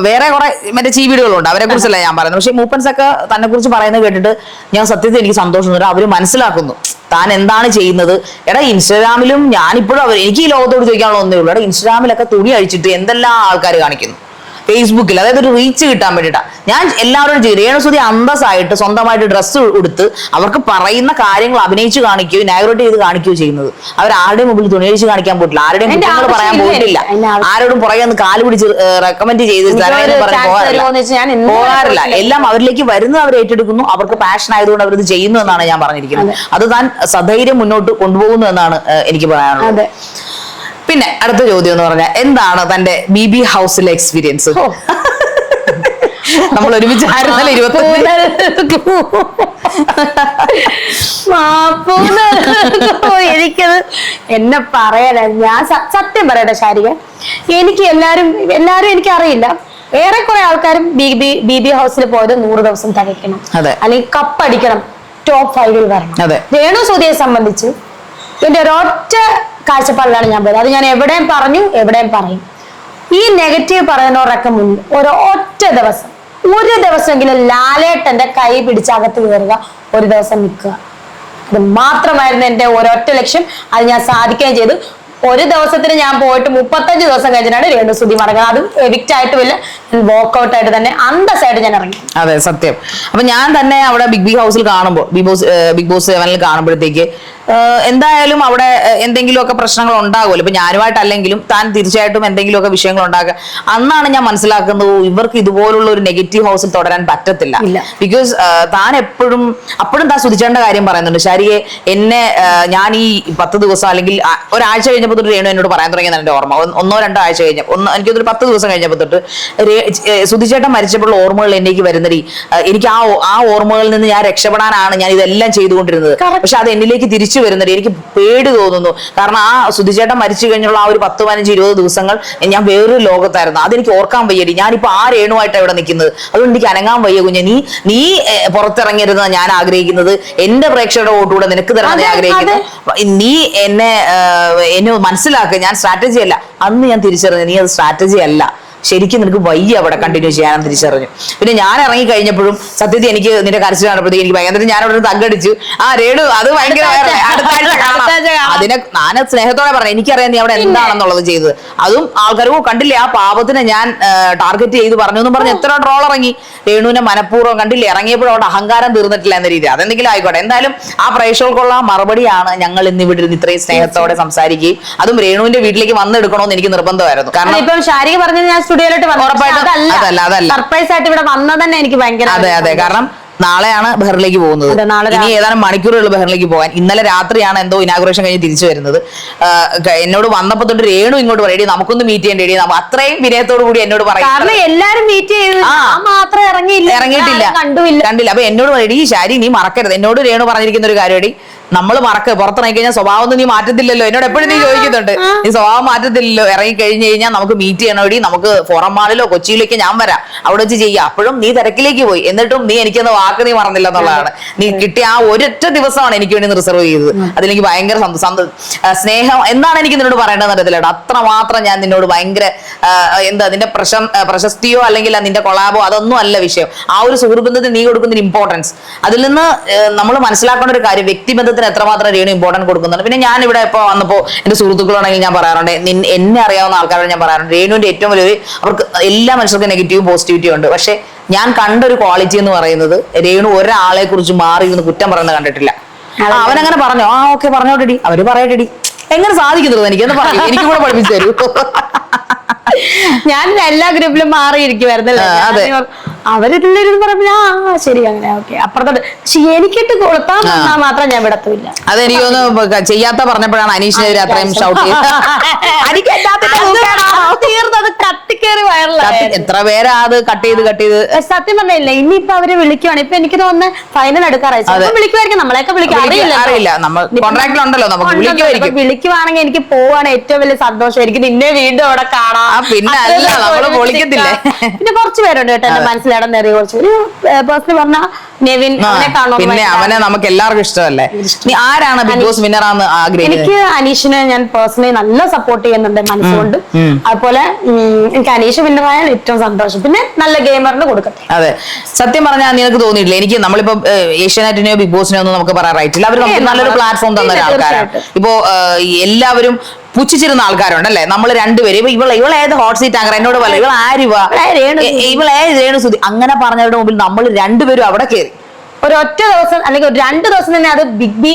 വേറെ കുറെ മറ്റേ ചീവീടുകളുണ്ട്, അവരെ കുറിച്ചല്ല ഞാൻ പറയുന്നത്. പക്ഷെ മൂപ്പൻസ് ഒക്കെ തന്നെ കുറിച്ച് പറയുന്നത് കേട്ടിട്ട് ഞാൻ സത്യത്തിൽ എനിക്ക് സന്തോഷം തോന്നുന്നു. അവര് മനസ്സിലാക്കുന്നു താൻ എന്താണ് ചെയ്യുന്നത്. എടാ ഇൻസ്റ്റാഗ്രാമിലും ഞാനിപ്പോഴും എനിക്ക് ഈ ലോകത്തോട് ചോദിക്കാനുള്ള ഒന്നേ ഉള്ളൂ. എടാ ഇൻസ്റ്റാഗ്രാമിലൊക്കെ തുണി അഴിച്ചിട്ട് എന്തെല്ലാം ആൾക്കാർ കാണിക്കുന്നു ഫേസ്ബുക്കിൽ, അതായത് ഒരു റീച്ച് കിട്ടാൻ വേണ്ടിയിട്ടാണ്. ഞാൻ എല്ലാവരോടും ചെയ്തു. രേണുസുതി അന്തസ്സായിട്ട് സ്വന്തമായിട്ട് ഡ്രസ്സ് എടുത്ത് അവർക്ക് പറയുന്ന കാര്യങ്ങൾ അഭിനയിച്ച് കാണിക്കുകയോ നാഗറേറ്റ് ചെയ്ത് കാണിക്കുകയോ ചെയ്യുന്നത്. അവർ ആരുടെയും മുമ്പിൽ തുണിയഴിച്ച് കാണിക്കാൻ പോയിട്ടില്ല, ആരുടെയും കുറ്റങ്ങൾ പറയാൻ പോയിട്ടില്ല, ആരോടും പുറകെ കാല് പിടിച്ച് റെക്കമെൻഡ് ചെയ്ത് പോകാറില്ല. എല്ലാം അവരിലേക്ക് വരുന്നത് അവർ ഏറ്റെടുക്കുന്നു. അവർക്ക് പാഷൻ ആയതുകൊണ്ട് അവരിത് ചെയ്യുന്നു എന്നാണ് ഞാൻ പറഞ്ഞിരിക്കുന്നത്. അത് താൻ സധൈര്യം മുന്നോട്ട് കൊണ്ടുപോകുന്നു എന്നാണ് എനിക്ക് പറയാനുള്ളത്. പിന്നെ അടുത്ത ചോദ്യം എന്ന് പറഞ്ഞാൽ, എന്താണ് തന്റെ ബിബി ഹൗസിലെ എക്സ്പീരിയൻസ്? നമ്മൾ ഒരുമിച്ച് ആയിരുന്നല്ലോ 25. എനിക്കത് എന്നെ പറയാന, ഞാൻ സത്യം പറയട്ടെ ശാരിക, എനിക്ക് എല്ലാരും എനിക്ക് അറിയില്ല, ഏറെക്കുറെ ആൾക്കാരും ബിബി ഹൗസിൽ പോയത് 100 ദിവസം തികയ്ക്കണം, അല്ലെങ്കിൽ കപ്പടിക്കണം, ടോപ്പ് 5 വരണം. രേണുസുതിയെ സംബന്ധിച്ച് എന്റെ ഒരൊറ്റ കാഴ്ചപ്പാടിലാണ് ഞാൻ പോയത്. അത് ഞാൻ എവിടെയും പറയും. ഈ നെഗറ്റീവ് പറയുന്നവരൊക്കെ മുന്നിൽ ഒരു ദിവസമെങ്കിലും ലാലേട്ടന്റെ കൈ പിടിച്ചകത്ത് കയറുക, ഒരു ദിവസം നിൽക്കുക. അത് മാത്രമായിരുന്നു എന്റെ ഒരൊറ്റ ലക്ഷ്യം. അത് ഞാൻ സാധിക്കുകയും ചെയ്തു. ഒരു ദിവസത്തിന് ഞാൻ പോയിട്ട് 35 ദിവസം കഴിഞ്ഞിട്ടാണ് രേണുസുതി മടങ്ങുന്നത്. അതും എവിക്റ്റ് ആയിട്ടുമില്ല, വോക്കൗട്ട് ആയിട്ട് തന്നെ അന്തസ്സായിട്ട് ഞാൻ ഇറങ്ങി. അതെ, സത്യം. അപ്പൊ ഞാൻ തന്നെ അവിടെ ബിഗ് ഹൗസിൽ കാണുമ്പോൾ, ബിഗ് ബോസ് 7 കാണുമ്പോഴത്തേക്ക് എന്തായാലും അവിടെ എന്തെങ്കിലുമൊക്കെ പ്രശ്നങ്ങൾ ഉണ്ടാകുമല്ലോ. ഇപ്പൊ ഞാനുമായിട്ടല്ലെങ്കിലും താൻ തീർച്ചയായിട്ടും എന്തെങ്കിലുമൊക്കെ വിഷയങ്ങൾ ഉണ്ടാക്കുക. അന്നാണ് ഞാൻ മനസ്സിലാക്കുന്നത് ഇവർക്ക് ഇതുപോലുള്ള ഒരു നെഗറ്റീവ് ഹൗസിൽ തുടരാൻ പറ്റത്തില്ല. ബിക്കോസ് താൻ അപ്പോഴും താൻ സുധിച്ചേണ്ട കാര്യം പറയുന്നുണ്ട്. ശരിയെ എന്നെ ഞാൻ ഈ 10 ദിവസം അല്ലെങ്കിൽ ഒരാഴ്ച കഴിഞ്ഞപ്പോൾ തൊട്ട് രേണു എന്നോട് പറയാൻ തുടങ്ങിയെന്നാണ് എന്റെ ഓർമ്മ. 1-2 ആഴ്ച കഴിഞ്ഞ എനിക്കൊരു 10 ദിവസം കഴിഞ്ഞപ്പോൾ തൊട്ട് സുധിച്ചേട്ടൻ മരിച്ചപ്പോഴുള്ള ഓർമ്മകൾ എന്നേക്ക് വരുന്നടി. എനിക്ക് ആ ഓർമ്മകളിൽ നിന്ന് ഞാൻ രക്ഷപ്പെടാനാണ് ഞാൻ ഇതെല്ലാം ചെയ്തുകൊണ്ടിരുന്നത്. പക്ഷെ അത് എന്നിലേക്ക് തിരിച്ചു വരുന്നത് എനിക്ക് പേടി തോന്നുന്നു. കാരണം ആ സുധിച്ചേട്ടൻ മരിച്ചു കഴിഞ്ഞുള്ള ആ ഒരു 10-15-20 ദിവസങ്ങൾ ഞാൻ വേറൊരു ലോകത്തായിരുന്നു. അതെനിക്ക് ഓർക്കാൻ വയ്യടി. ഞാനിപ്പോ ആ രേണുവായിട്ടാണ് ഇവിടെ നിൽക്കുന്നത്. അതുകൊണ്ട് എനിക്ക് അനങ്ങാൻ വയ്യ കുഞ്ഞെ. നീ പുറത്തിറങ്ങരുതെന്ന് ഞാൻ ആഗ്രഹിക്കുന്നത്. എന്റെ പ്രേക്ഷകരുടെ വോട്ടുകൂടെ നിനക്ക് തരണം ഞാൻ ആഗ്രഹിക്കുന്നു. നീ എന്നെ മനസ്സിലാക്കുക. ഞാൻ സ്ട്രാറ്റജി അല്ല. അന്ന് ഞാൻ തിരിച്ചറിഞ്ഞു നീ അത് സ്ട്രാറ്റജി അല്ല, ശരിക്കും നിനക്ക് വയ്യ അവിടെ കണ്ടിന്യൂ ചെയ്യാൻ തിരിച്ചറിഞ്ഞു. പിന്നെ ഞാൻ ഇറങ്ങി കഴിഞ്ഞപ്പോഴും സത്യത്തിൽ എനിക്ക് നിന്റെ കരച്ചിൽ കാണുമ്പോഴത്തേക്ക് എനിക്ക് ഭയങ്കര ഞാൻ അവിടെ തగ్గടിച്ചു. ആ രേണു അത് ഭയങ്കര അതിനെ ഞാൻ സ്നേഹത്തോടെ പറഞ്ഞു. എനിക്കറിയാം നീ അവിടെ എന്താണെന്നുള്ളത് ചെയ്തത്. അതും ആൾക്കാർക്ക് കണ്ടില്ലേ ആ പാപത്തിനെ ഞാൻ ടാർഗറ്റ് ചെയ്ത് പറഞ്ഞു എന്നും പറഞ്ഞ് എത്ര ട്രോൾ ഇറങ്ങി. രേണുവിനെ മനഃപൂർവ്വം കണ്ടില്ലേ ഇറങ്ങിയപ്പോഴും അവിടെ അഹങ്കാരം തീർന്നിട്ടില്ല എന്ന രീതി. അതെന്തെങ്കിലും ആയിക്കോട്ടെ. എന്തായാലും ആ പ്രേക്ഷകർക്കുള്ള മറുപടിയാണ് ഞങ്ങൾ ഇന്നിവിടെ ഇരുന്ന് ഇത്രയും സ്നേഹത്തോടെ സംസാരിക്കുകയും അതും രേണുവിന്റെ വീട്ടിലേക്ക് വന്നെടുക്കണമെന്ന് എനിക്ക് നിർബന്ധമായിരുന്നു. കാരണം ഇപ്പം ശാരിക പറഞ്ഞത് ഞാൻ സ്റ്റുഡിയോയിലോട്ട് സർപ്രൈസ് ആയിട്ട് ഇവിടെ വന്നത് തന്നെ എനിക്ക് ഭയങ്കര. അതെ, കാരണം നാളെയാണ് ബഹറിലേക്ക് പോകുന്നത്. ഇനി ഏതാനും മണിക്കൂറുകൾ ബഹറിലേക്ക് പോകാൻ. ഇന്നലെ രാത്രിയാണ് എന്തോ ഇനാഗുറേഷൻ കഴിഞ്ഞ് തിരിച്ചു വരുന്നത്. എന്നോട് വന്നപ്പോ തൊട്ട് രേണു ഇങ്ങോട്ട് പറയടി നമുക്കൊന്ന് മീറ്റ് ചെയ്യേണ്ടി. അത്രയും വിനയത്തോടു കൂടി എന്നോട് പറയും. എല്ലാരും മീറ്റ് ചെയ്തു, മാത്രം ഇറങ്ങിയിട്ടില്ല, കണ്ടില്ല. അപ്പൊ എന്നോട് പറയടി ശാരി നീ മറക്കരുത്. എന്നോട് രേണു പറഞ്ഞിരിക്കുന്ന ഒരു കാര്യടി, നമ്മൾ പുറത്തിറങ്ങി കഴിഞ്ഞാൽ സ്വഭാവം നീ മാറ്റത്തില്ലല്ലോ. എന്നോട് എപ്പോഴും നീ ചോദിക്കുന്നുണ്ട് നീ സ്വഭാവം മാറ്റത്തില്ലല്ലോ. ഇറങ്ങി കഴിഞ്ഞ് കഴിഞ്ഞാൽ നമുക്ക് മീറ്റ് ചെയ്യണോടി, നമുക്ക് ഫോറം മാളിലോ കൊച്ചിയിലേക്ക് ഞാൻ വരാം, അവിടെ വെച്ച് ചെയ്യാം. അപ്പോഴും നീ തിരക്കിലേക്ക് പോയി, എന്നിട്ടും നീ എനിക്കൊന്ന് വാക്ക് നീ മറന്നില്ല എന്നുള്ളതാണ്. നീ കിട്ടിയ ആ ഒരൊറ്റ ദിവസമാണ് എനിക്ക് വേണ്ടി റിസർവ് ചെയ്തത്. അതിലെനിക്ക് ഭയങ്കര സ്നേഹം എന്താണ് എനിക്ക് നിന്നോട് പറയേണ്ടതെന്ന് അറിയത്തില്ല. അത്രമാത്രം ഞാൻ നിന്നോട് ഭയങ്കര നിന്റെ പ്രശസ്തിയോ അല്ലെങ്കിൽ നിന്റെ കൊളാബോ അതൊന്നും അല്ല വിഷയം. ആ ഒരു സുഹൃബന്ധത്തിന് നീ കൊടുക്കുന്ന ഇമ്പോർട്ടൻസ്, അതിൽ നിന്ന് നമ്മൾ മനസ്സിലാക്കേണ്ട ഒരു കാര്യം വ്യക്തിബന്ധത്തിന് എത്രമാത്രം രേണു ഇമ്പോർട്ടൻസ് കൊടുക്കുന്നുണ്ട്. പിന്നെ ഞാൻ ഇവിടെ ഇപ്പൊ വന്നപ്പോ എന്റെ സുഹൃത്തുക്കളാണെങ്കിൽ ഞാൻ പറയാറുണ്ട്, എന്നെ അറിയാവുന്ന ആൾക്കാരോട് ഞാൻ പറയാറുണ്ട്, രേണുവിന്റെ ഏറ്റവും വലിയ അവർക്ക് എല്ലാ മനുഷ്യർക്കും നെഗറ്റീവും പോസിറ്റിവിറ്റിയും ഉണ്ട്. പക്ഷെ ഞാൻ കണ്ടൊരു ക്വാളിറ്റി എന്ന് പറയുന്നത് രേണു ഒരാളെ കുറിച്ച് മാറി ഇരുന്ന് കുറ്റം പറയുന്നത് കണ്ടിട്ടില്ല. അവനങ്ങനെ പറഞ്ഞു, ആ ഓക്കെ പറഞ്ഞോട്ടെടി, അവര് പറയട്ടെടി. എങ്ങനെ സാധിക്കുന്നുള്ളൂ എനിക്കൊന്ന് പറയും, എനിക്ക് കൂടെ പഠിപ്പിച്ചു തരൂ. ഞാൻ എല്ലാ ഗ്രൂപ്പിലും മാറിയിരിക്കുവായിരുന്നല്ലേ. അവരെല്ലാവരും പറഞ്ഞു ശരി അങ്ങനെ ഓക്കെ അപ്പുറത്തോട്ട്. പക്ഷെ എനിക്കിട്ട് കൊളുത്താൻ വന്നാൽ മാത്രം ഞാൻ വിടത്തില്ല. അതെനിക്കൊന്ന് ചെയ്യാത്ത പറഞ്ഞപ്പോഴാണ് അനീഷിനെതിരെ അത്രയും ഷൗട്ട് ചെയ്തത്. കത്തിക്കേറി വയറിലായി. എത്ര പേരാ അത് കട്ട് ചെയ്ത് സത്യം പറഞ്ഞില്ല. ഇനിയിപ്പൊ അവര് വിളിക്കുവാണ്. ഇപ്പൊ എനിക്ക് തോന്നുന്നു ഫൈനൽ എടുക്കാറായി. വിളിക്കുമായിരിക്കും, നമ്മളെയൊക്കെ അറിയില്ല. നമ്മൾ കോൺട്രാക്റ്റിലുണ്ടല്ലോ, നമുക്ക് വിളിക്കുവാണെങ്കിൽ എനിക്ക് പോവാണ് ഏറ്റവും വലിയ സന്തോഷം. എനിക്ക് നിന്നെ വീണ്ടും അവിടെ കാണാം. പിന്നെ അല്ല നമ്മള് പൊളിക്കത്തില്ലേ. പിന്നെ കുറച്ച് പേരുണ്ട് കേട്ടോ എന്റെ മനസ്സിലിടന്നേറിയ കുറച്ച്. ഒരു പേഴ്സണലി പറഞ്ഞ നെവിൻ, പിന്നെ അവനെ നമുക്ക് എല്ലാവർക്കും ഇഷ്ടമല്ലേ. നീ ആരാണ് ബിഗ് ബോസ് വിന്നറാന്ന് ആഗ്രഹിക്കുന്നത്? എനിക്ക് അനീഷിനെ ഞാൻ പേഴ്സണലി നല്ല സപ്പോർട്ട് ചെയ്യുന്നുണ്ട് മനസ്സുകൊണ്ട്. അതുപോലെ എനിക്ക് അനീഷ് വിന്നറായാൽ ഏറ്റവും സന്തോഷം. പിന്നെ നല്ല ഗെയിമറിന് കൊടുക്കട്ടെ. അതെ, സത്യം പറഞ്ഞാൽ നിനക്ക് തോന്നിയിട്ടില്ല? എനിക്ക് നമ്മളിപ്പോ ഏഷ്യാനെറ്റിനെയോ ബിഗ് ബോസിനെയോ ഒന്നും നമുക്ക് പറയാൻ റൈറ്റില്ല. അവർ നമുക്ക് നല്ലൊരു പ്ലാറ്റ്ഫോം തന്ന ആൾക്കാരാണ്. ഇപ്പോ എല്ലാവരും പുച്ഛിച്ചിരുന്ന ആൾക്കാരുണ്ടല്ലേ. നമ്മൾ രണ്ടുപേരും ഇവളേത് ഹോട്ട് സീറ്റ് ആങ്കർ എന്നോട് പറയും, ഇവൾ ആരുവാ, ഇവളേ രേണുസുതി അങ്ങനെ പറഞ്ഞവരുടെ മുമ്പിൽ നമ്മൾ രണ്ടുപേരും അവിടെ കയറി. ഒരൊറ്റ ദിവസം അല്ലെങ്കിൽ 2 ദിവസം തന്നെ അത് Big B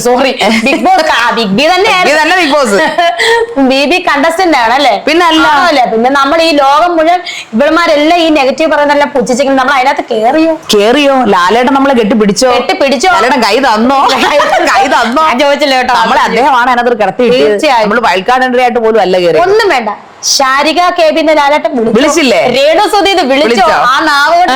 sorry Bigg Boss Big B തന്നെ ബിഗ് ബോസ് ബി കണ്ടസ്റ്റന്റ് ആണ് അല്ലേ. പിന്നെ അല്ലേ, പിന്നെ നമ്മൾ ഈ ലോകം മുഴുവൻ ഇവൾമാരെല്ലാം ഈ നെഗറ്റീവ് പറയുന്നതെല്ലാം പുച്ഛിച്ചെങ്കിൽ നമ്മൾ അതിനകത്ത് കേറിയോ? ലാലേട്ടൻ നമ്മളെ കെട്ടിപ്പിടിച്ചോ? ലാലേട്ടൻ കൈ തന്നോ? ചോദിച്ചില്ല കേട്ടോ. നമ്മളെ അദ്ദേഹമാണ് അതിനകത്ത് കിടത്തി. നമ്മൾ വൈൽഡ് കാർഡ് എൻട്രി ആയിട്ട് പോലും അല്ല കയറി. ഒന്നും വേണ്ട. ശാരിക കേബിന്റെ ലാലേട്ടൻ വിളിച്ചില്ലേ? രേണു സുധി വിളിച്ചോ? ആ നാവോട്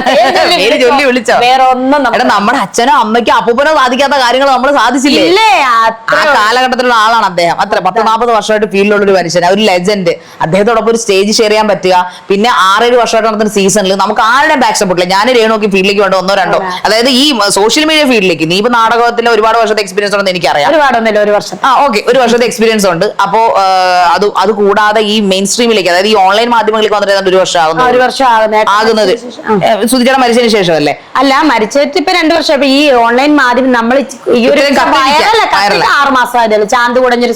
ചൊല്ലി വിളിച്ചോ? വേറെ ഒന്നും നമ്മുടെ അച്ഛനോ അമ്മയ്ക്കോ അപ്പൂപ്പനോ സാധിക്കാത്ത കാര്യങ്ങൾ നമ്മൾ സാധിച്ചില്ലേ? ആ കാലഘട്ടത്തിലുള്ള ആളാണ് അദ്ദേഹം. അത്ര 10-40 വർഷമായിട്ട് ഫീൽഡിലുള്ള ഒരു മനുഷ്യൻ, ഒരു ലെജൻഡ്. അദ്ദേഹത്തോടൊപ്പം ഒരു സ്റ്റേജ് ഷെയർ ചെയ്യാൻ പറ്റുക. പിന്നെ 6-7 വർഷമായിട്ട് നടത്തുന്ന സീസണിൽ നമുക്ക് ആരുടെയും ബാക്ക് സപ്പോർട്ട് ഇല്ല. ഞാൻ രേണുക്ക് ഫീൽഡിലേക്ക് വേണ്ട 1-2 അതായത് ഈ സോഷ്യൽ മീഡിയ ഫീൽഡിലേക്ക്. നീ ഇപ്പൊ നാടകത്തിന്റെ ഒരുപാട് വർഷത്തെ എക്സ്പീരിയൻസ് ഉണ്ടെന്ന് എനിക്കറിയാം. ഒരുപാടൊന്നുമില്ല, 1 വർഷം. ഓക്കെ, 1 വർഷത്തെ എക്സ്പീരിയൻസ് ഉണ്ട്. അപ്പോ അത് കൂടാതെ ഈ മെയിൻ സ്ട്രീമിലേക്ക്, അതായത് ഈ ഓൺലൈൻ മാധ്യമങ്ങളിലേക്ക് വന്നിട്ട് 1 വർഷം ആകുന്നത്. 1 വർഷം ആകുന്നത് സുധിച്ചേട്ടൻ മരിച്ചതിന് ശേഷമല്ലേ? അല്ല, മരിച്ചിട്ട് ഇപ്പൊ 2 വർഷം. ഈ ഓൺലൈൻ മാധ്യമം നമ്മൾ ഈ ഒരു 6 മാസം ആയതല്ലോ, ചാന്ത് കുടഞ്ഞൊരു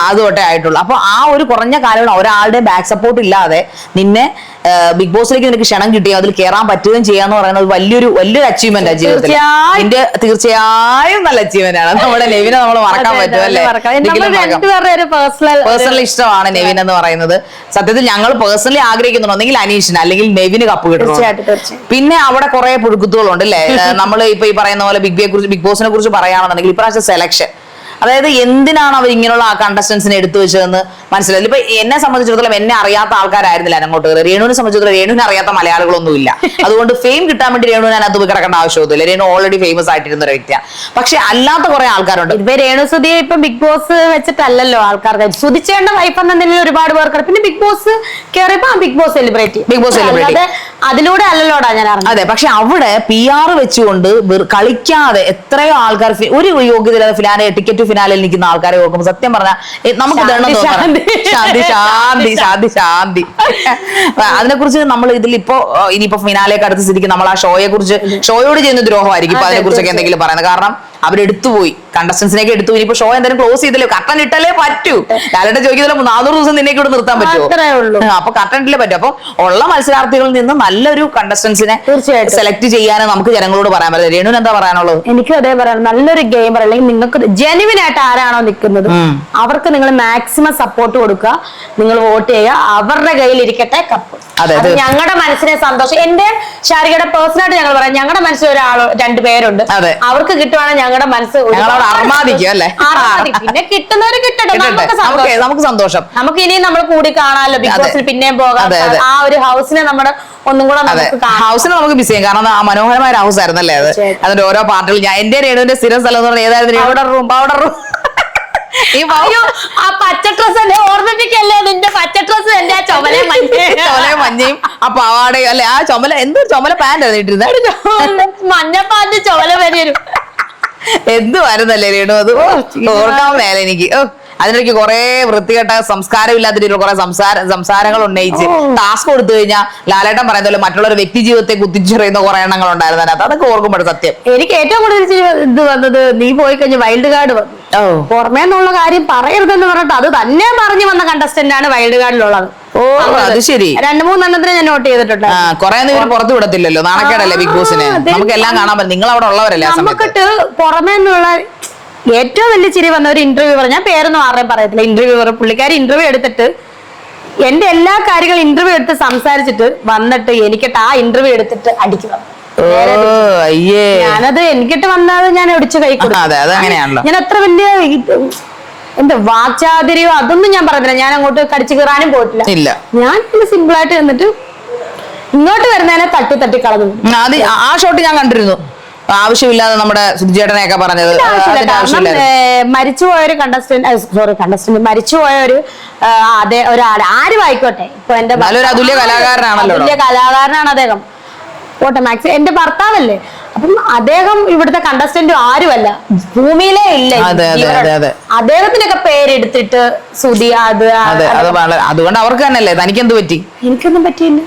അതോട്ടെ ആയിട്ടുള്ളൂ. അപ്പൊ ആ ഒരു കുറഞ്ഞ കാലം ഒരാളുടെ ബാക്ക് സപ്പോർട്ട് ഇല്ലാതെ നിന്നെ ബിഗ് ബോസിലേക്ക് നിനക്ക് ക്ഷണം കിട്ടിയോ അതിൽ കയറാൻ പറ്റുകയും ചെയ്യാന്ന് പറയുന്നത് വലിയൊരു അച്ചീവ്മെന്റ് ആണ് ജീവിതത്തിൽ. ഇതിന്റെ തീർച്ചയായും നല്ല അച്ചീവ്മെന്റ് ആണ്. നമ്മുടെ നെവിനെ നമ്മൾ മറക്കാൻ പറ്റും അല്ലേ? പേഴ്സണലി ഇഷ്ടമാണ് നെവിൻ എന്ന് പറയുന്നത്. സത്യത്തിൽ ഞങ്ങൾ പേഴ്സണലി ആഗ്രഹിക്കുന്നുണ്ട് ഒന്നെങ്കിൽ അനീഷിന് അല്ലെങ്കിൽ നെവിന് കപ്പ് കിട്ടണം. പിന്നെ അവിടെ കുറെ പുഴുക്കുത്തുകളുണ്ട് അല്ലേ? നമ്മൾ ഇപ്പൊ ഈ പറയുന്ന പോലെ ബിഗ് ബോസിനെ കുറിച്ച് പറയുകയാണെന്നുണ്ടെങ്കിൽ ഇപ്രാവശ്യം സെലക്ഷൻ, അതായത് എന്തിനാണ് അവർ ഇങ്ങനെയുള്ള ആ കണ്ടസ്റ്റൻസിനെ എടുത്തു വെച്ചതെന്ന് മനസ്സിലായില്ല. ഇപ്പൊ എന്നെ സംബന്ധിച്ചിടത്തോളം എന്നെ അറിയാത്ത ആൾക്കാരായിരുന്നില്ല അങ്ങോട്ട് കയറി. രേണുവിനെ സംബന്ധിച്ചിടത്തോളം രേണുവിനെ അറിയാത്ത മലയാളികളൊന്നും ഇല്ല. അതുകൊണ്ട് ഫെയിം കിട്ടാൻ വേണ്ടി രേണുവിനെ അത് പോയി കിടക്കേണ്ട ആവശ്യമൊന്നുമില്ല. രേണു ഓൾറെഡി ഫേമസ് ആയിട്ടിരുന്ന ഒരു വ്യക്തിയാണ്. പക്ഷെ അല്ലാത്ത കുറെ ആൾക്കാരുണ്ട്. ഇപ്പൊ രേണു സുധിയെ ഇപ്പൊ ബിഗ് ബോസ് വെച്ചിട്ടല്ലല്ലോ ആൾക്കാർക്ക് സുധിച്ചേണ്ട വൈഫ് എന്ന നിലയിൽ ഒരുപാട് പേർക്ക്. പിന്നെ ബിഗ് ബോസ് കയറിയപ്പോ ബിഗ് ബോസ് സെലിബ്രിറ്റി അതിലൂടെ അല്ലല്ലോടാ ഞാൻ അറിഞ്ഞത്. അതെ, പക്ഷെ അവിടെ PR വെച്ചുകൊണ്ട് കളിക്കാതെ എത്രയോ ആൾക്കാർ ഒരു യോഗ്യത ഫിനാലെ ടിക്കറ്റ് ഫിനാലിൽ നിൽക്കുന്ന ആൾക്കാരെ നോക്കുമ്പോൾ സത്യം പറഞ്ഞാൽ നമുക്ക് ശാന്തി. അതിനെക്കുറിച്ച് നമ്മൾ ഇതിലിപ്പോ ഇനിയിപ്പോ ഫിനാലേക്ക് അടുത്ത സ്ഥിതിക്ക് നമ്മൾ ആ ഷോയോട് ചെയ്യുന്ന ദ്രോഹമായിരിക്കും ഇപ്പൊ അതിനെ കുറിച്ചൊക്കെ എന്തെങ്കിലും പറയുന്നത്. കാരണം അവരെടുത്തുപോയി, കണ്ടസ്റ്റൻസിനൊക്കെ എടുത്തുപോയി. ഇപ്പൊ ഷോ എന്തായാലും ക്ലോസ് ചെയ്തല്ലേ, കട്ടൻ ഇട്ടല്ലേ പറ്റൂ. ലാലേട്ടൻ ചോദിക്കുന്നില്ല 400 ദിവസം നിന്നേക്ക് ഇവിടെ നിർത്താൻ പറ്റുമോ? അപ്പൊ കട്ടൻ ഇട്ടല്ലേ പറ്റും. അപ്പൊ ഉള്ള മത്സരാർത്ഥികളിൽ നിന്ന് നല്ലൊരു കണ്ടസ്റ്റൻസിനെ സെലക്ട് ചെയ്യാനും നമുക്ക് ജനങ്ങളോട് പറയാൻ പറ്റില്ല. രേണുവിന് എന്താ പറയാനുള്ളത്? എനിക്ക് അതേ പറയാം, നല്ലൊരു ഗെയിമർ അല്ലെങ്കിൽ നിങ്ങൾക്ക് ജെനുവിൻ ആയിട്ട് ആരാണോ നിൽക്കുന്നത് അവർക്ക് നിങ്ങൾ മാക്സിമം സപ്പോർട്ട് കൊടുക്കുക, നിങ്ങൾ വോട്ട് ചെയ്യുക, അവരുടെ കയ്യിൽ ഇരിക്കട്ടെ കപ്പ്. ഞങ്ങളുടെ മനസ്സിനെ സന്തോഷം. എന്റെ ശാരികയുടെ പേഴ്സണായിട്ട് ഞങ്ങൾ പറയാം, ഞങ്ങളുടെ മനസ്സിൽ 2 പേരുണ്ട്, അവർക്ക് കിട്ടുവാണെങ്കിൽ ഞങ്ങളുടെ മനസ്സ് പിന്നെ കിട്ടുന്നവര് കിട്ടട്ടെ, നമുക്ക് സന്തോഷം. നമുക്ക് ഇനിയും നമ്മൾ കൂടി കാണാമല്ലോ ബിഗ് ബോസിൽ, പിന്നെയും പോകാം. ആ ഒരു ഹൗസിനെ നമ്മുടെ ഒന്നും കൂടെ ഹൗസിനെ നമുക്ക് മിസ് ചെയ്യാം. കാരണം ആ മനോഹരമായ ഒരു ഹൗസ് ആയിരുന്നല്ലേ അത്. അതിന്റെ ഓരോ പാർട്ടുകൾ ഞാൻ എന്റെ രേണുവിന്റെ സ്ഥിരം സ്ഥലം എന്ന് പറഞ്ഞാൽ ഏതായിരുന്നു? Powder room. ആ പച്ച ഡ്രസ് എന്നെ ഓർമ്മിപ്പിക്കല്ലേ, നിന്റെ പച്ച ഡ്രസ് എന്റെ ചുമലയും മഞ്ഞയും ആ പാവാടയും അല്ലെ, ആ ചുമല പാന്റ് ആണ് ഇട്ടിരുന്നത്, മഞ്ഞ പാന്റ് ചുമല വരും. എന്തുവായിരുന്നല്ലേ രേണു, അത് ഓർക്കാൻ മേലെ എനിക്ക്. അതിനിടയ്ക്ക് കുറെ വൃത്തികെട്ട സംസ്കാരമില്ലാത്ത രീതിയിൽ കുറെ സംസാരങ്ങൾ ഉന്നയിച്ച് ടാസ്ക് കൊടുത്തു കഴിഞ്ഞാൽ ലാലേട്ടൻ പറയുന്ന പോലെ മറ്റുള്ളവരുടെ വ്യക്തി ജീവിതത്തെ കുത്തിച്ചെറിയുന്ന കുറെ എണ്ണങ്ങൾ ഉണ്ടായിരുന്നു അതിനകത്ത്. അതൊക്കെ ഓർക്കുമ്പോൾ സത്യം എനിക്ക് ഏറ്റവും കൂടുതൽ ഇത് വന്നത്, നീ പോയി കഴിഞ്ഞ് വൈൽഡ് കാർഡ് വന്നു പുറമേ എന്നുള്ള കാര്യം പറയരുതെന്ന് പറഞ്ഞിട്ട് അത് തന്നെ പറഞ്ഞു വന്ന കണ്ടസ്റ്റന്റ് ആണ് വൈൽഡ് കാർഡിലുള്ളത്. ഓ അത് ശരി. 2-3 എണ്ണത്തിനെ ഞാൻ നോട്ട് ചെയ്തിട്ടുണ്ട്. കുറെ നേരം പുറത്ത് വിടത്തില്ലല്ലോ, നാണക്കേടല്ലേ ബിഗ് ബോസിന്. നമുക്ക് എല്ലാം കാണാൻ പറ്റും, നിങ്ങൾ അവിടെ ഉള്ളവരല്ലേ. നമുക്കിട്ട് പുറമേ എന്നുള്ള ഏറ്റവും വലിയ ചിരി വന്ന ഒരു ഇന്റർവ്യൂ ഞാൻ പേരൊന്നും ആരുടെയും പറയത്തില്ല. ഇന്റർവ്യൂവർ പുള്ളിക്കാരി ഇന്റർവ്യൂ എടുത്തിട്ട് എന്റെ എല്ലാ കാര്യങ്ങളും ഇന്റർവ്യൂ എടുത്ത് സംസാരിച്ചിട്ട് വന്നിട്ട് എനിക്കിട്ട് ആ ഇന്റർവ്യൂ എടുത്തിട്ട് അടിക്കുക. ഞാനത് എനിക്കിട്ട് വന്നത് ഞാൻ ഒടിച്ചു കൈ കൊടുക്കും. ഞാൻ അത്ര വലിയ എന്താ വാചാതിരിയോ അതൊന്നും ഞാൻ പറഞ്ഞില്ല. ഞാൻ അങ്ങോട്ട് കടിച്ചു കയറാനും പോയിട്ടില്ല. ഞാൻ സിമ്പിൾ ആയിട്ട് എന്നിട്ട് ഇങ്ങോട്ട് വരുന്നതിനെ തട്ടി കളഞ്ഞു. ആ ഷോട്ട് ഞാൻ കണ്ടിരുന്നു. ആവശ്യമില്ലാതെ നമ്മുടെ സുധിചേട്ടനെയൊക്കെ പറഞ്ഞത്. മരിച്ചുപോയ ഒരു കണ്ടസ്റ്റന്റ് മരിച്ചുപോയ ഒരു ഒരാൾ ആരും ആയിക്കോട്ടെ, ഇപ്പൊ എന്റെ അതുല്യ കലാകാരനാണ് അദ്ദേഹം. പോട്ടെ, മാക്സിമം എന്റെ ഭർത്താവല്ലേ, അപ്പം അദ്ദേഹം ഇവിടുത്തെ കണ്ടസ്റ്റന്റും ആരുമല്ല, ഭൂമിയിലേ ഇല്ല. അദ്ദേഹത്തിനൊക്കെ പേരെടുത്തിട്ട് സുധി അതുകൊണ്ട് അവർക്ക് തന്നെയല്ലേ. തനിക്കെന്ത് പറ്റി? എനിക്കൊന്നും പറ്റിയില്ല.